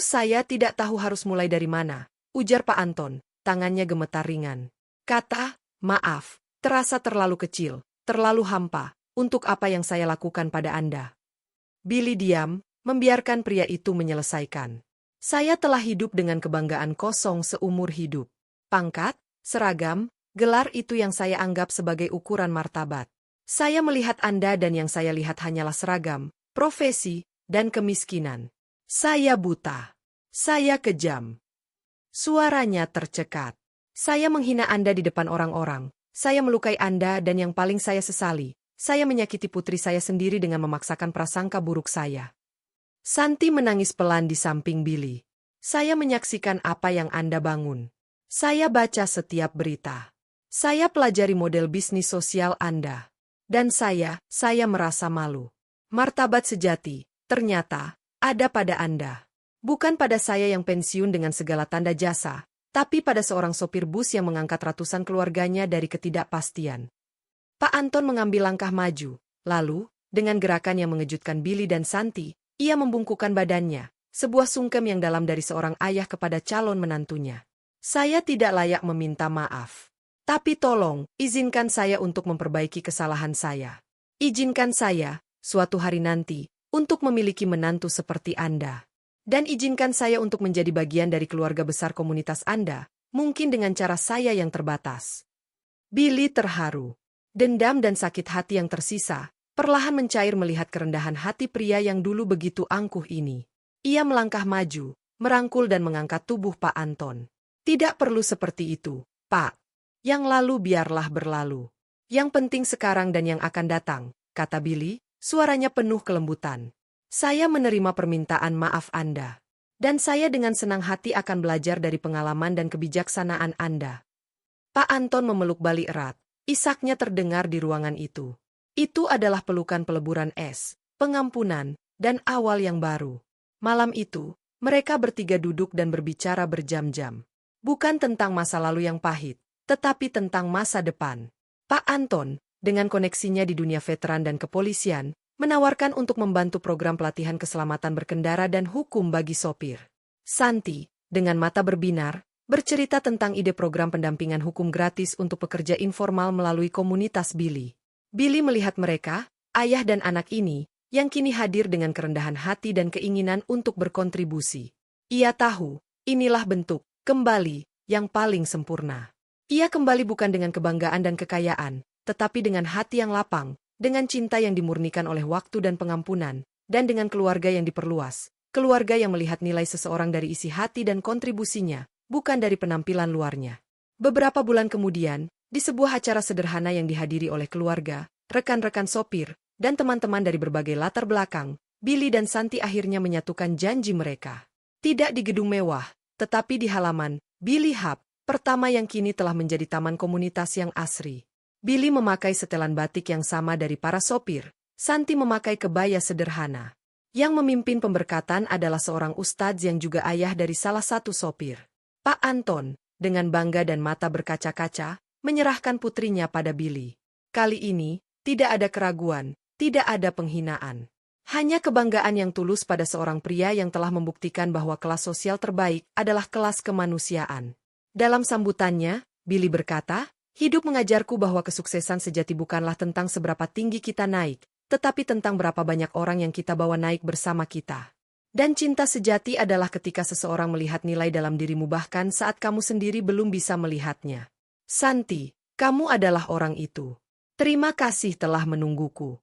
Saya tidak tahu harus mulai dari mana," ujar Pak Anton, tangannya gemetar ringan. Kata, "Maaf, terasa terlalu kecil, terlalu hampa, untuk apa yang saya lakukan pada Anda." Billy diam, membiarkan pria itu menyelesaikan. "Saya telah hidup dengan kebanggaan kosong seumur hidup. Pangkat, seragam, gelar itu yang saya anggap sebagai ukuran martabat. Saya melihat Anda dan yang saya lihat hanyalah seragam, profesi, dan kemiskinan. Saya buta. Saya kejam." Suaranya tercekat. "Saya menghina Anda di depan orang-orang. Saya melukai Anda dan yang paling saya sesali, saya menyakiti putri saya sendiri dengan memaksakan prasangka buruk saya." Santi menangis pelan di samping Billy. "Saya menyaksikan apa yang Anda bangun. Saya baca setiap berita. Saya pelajari model bisnis sosial Anda. Dan saya merasa malu. Martabat sejati, ternyata, ada pada Anda. Bukan pada saya yang pensiun dengan segala tanda jasa, tapi pada seorang sopir bus yang mengangkat ratusan keluarganya dari ketidakpastian." Pak Anton mengambil langkah maju, lalu, dengan gerakan yang mengejutkan Billy dan Santi, ia membungkukkan badannya, sebuah sungkem yang dalam dari seorang ayah kepada calon menantunya. "Saya tidak layak meminta maaf. Tapi tolong, izinkan saya untuk memperbaiki kesalahan saya. Izinkan saya, suatu hari nanti, untuk memiliki menantu seperti Anda. Dan izinkan saya untuk menjadi bagian dari keluarga besar komunitas Anda, mungkin dengan cara saya yang terbatas." Billy terharu. Dendam dan sakit hati yang tersisa, perlahan mencair melihat kerendahan hati pria yang dulu begitu angkuh ini. Ia melangkah maju, merangkul dan mengangkat tubuh Pak Anton. "Tidak perlu seperti itu, Pak. Yang lalu biarlah berlalu. Yang penting sekarang dan yang akan datang," kata Billy, suaranya penuh kelembutan. "Saya menerima permintaan maaf Anda. Dan saya dengan senang hati akan belajar dari pengalaman dan kebijaksanaan Anda." Pak Anton memeluk Billy erat, isaknya terdengar di ruangan itu. Itu adalah pelukan peleburan es, pengampunan, dan awal yang baru. Malam itu, mereka bertiga duduk dan berbicara berjam-jam. Bukan tentang masa lalu yang pahit, tetapi tentang masa depan. Pak Anton, dengan koneksinya di dunia veteran dan kepolisian, menawarkan untuk membantu program pelatihan keselamatan berkendara dan hukum bagi sopir. Santi, dengan mata berbinar, bercerita tentang ide program pendampingan hukum gratis untuk pekerja informal melalui komunitas Billy. Billy melihat mereka, ayah dan anak ini, yang kini hadir dengan kerendahan hati dan keinginan untuk berkontribusi. Ia tahu, inilah bentuk, kembali, yang paling sempurna. Ia kembali bukan dengan kebanggaan dan kekayaan, tetapi dengan hati yang lapang, dengan cinta yang dimurnikan oleh waktu dan pengampunan, dan dengan keluarga yang diperluas, keluarga yang melihat nilai seseorang dari isi hati dan kontribusinya, bukan dari penampilan luarnya. Beberapa bulan kemudian, di sebuah acara sederhana yang dihadiri oleh keluarga, rekan-rekan sopir, dan teman-teman dari berbagai latar belakang, Billy dan Santi akhirnya menyatukan janji mereka. Tidak di gedung mewah, tetapi di halaman Billy Hub, pertama yang kini telah menjadi taman komunitas yang asri. Billy memakai setelan batik yang sama dari para sopir, Santi memakai kebaya sederhana. Yang memimpin pemberkatan adalah seorang ustadz yang juga ayah dari salah satu sopir. Pak Anton, dengan bangga dan mata berkaca-kaca, menyerahkan putrinya pada Billy. Kali ini, tidak ada keraguan, tidak ada penghinaan. Hanya kebanggaan yang tulus pada seorang pria yang telah membuktikan bahwa kelas sosial terbaik adalah kelas kemanusiaan. Dalam sambutannya, Billy berkata, "Hidup mengajarku bahwa kesuksesan sejati bukanlah tentang seberapa tinggi kita naik, tetapi tentang berapa banyak orang yang kita bawa naik bersama kita. Dan cinta sejati adalah ketika seseorang melihat nilai dalam dirimu bahkan saat kamu sendiri belum bisa melihatnya. Santi, kamu adalah orang itu. Terima kasih telah menungguku."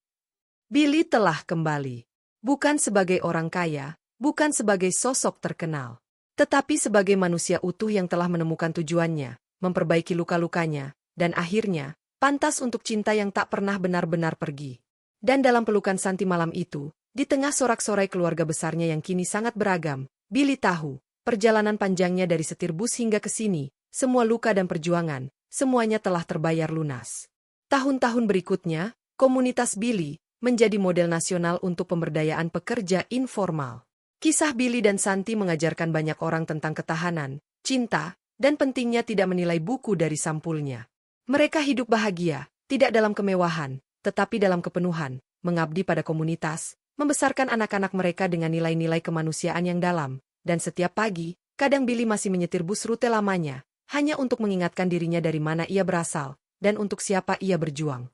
Billy telah kembali. Bukan sebagai orang kaya, bukan sebagai sosok terkenal, tetapi sebagai manusia utuh yang telah menemukan tujuannya, memperbaiki luka-lukanya, dan akhirnya, pantas untuk cinta yang tak pernah benar-benar pergi. Dan dalam pelukan Santi malam itu, di tengah sorak-sorai keluarga besarnya yang kini sangat beragam, Billy tahu, perjalanan panjangnya dari setir bus hingga ke sini, semua luka dan perjuangan, semuanya telah terbayar lunas. Tahun-tahun berikutnya, komunitas Billy menjadi model nasional untuk pemberdayaan pekerja informal. Kisah Billy dan Santi mengajarkan banyak orang tentang ketahanan, cinta, dan pentingnya tidak menilai buku dari sampulnya. Mereka hidup bahagia, tidak dalam kemewahan, tetapi dalam kepenuhan, mengabdi pada komunitas, membesarkan anak-anak mereka dengan nilai-nilai kemanusiaan yang dalam, dan setiap pagi, kadang Billy masih menyetir bus rute lamanya, hanya untuk mengingatkan dirinya dari mana ia berasal, dan untuk siapa ia berjuang.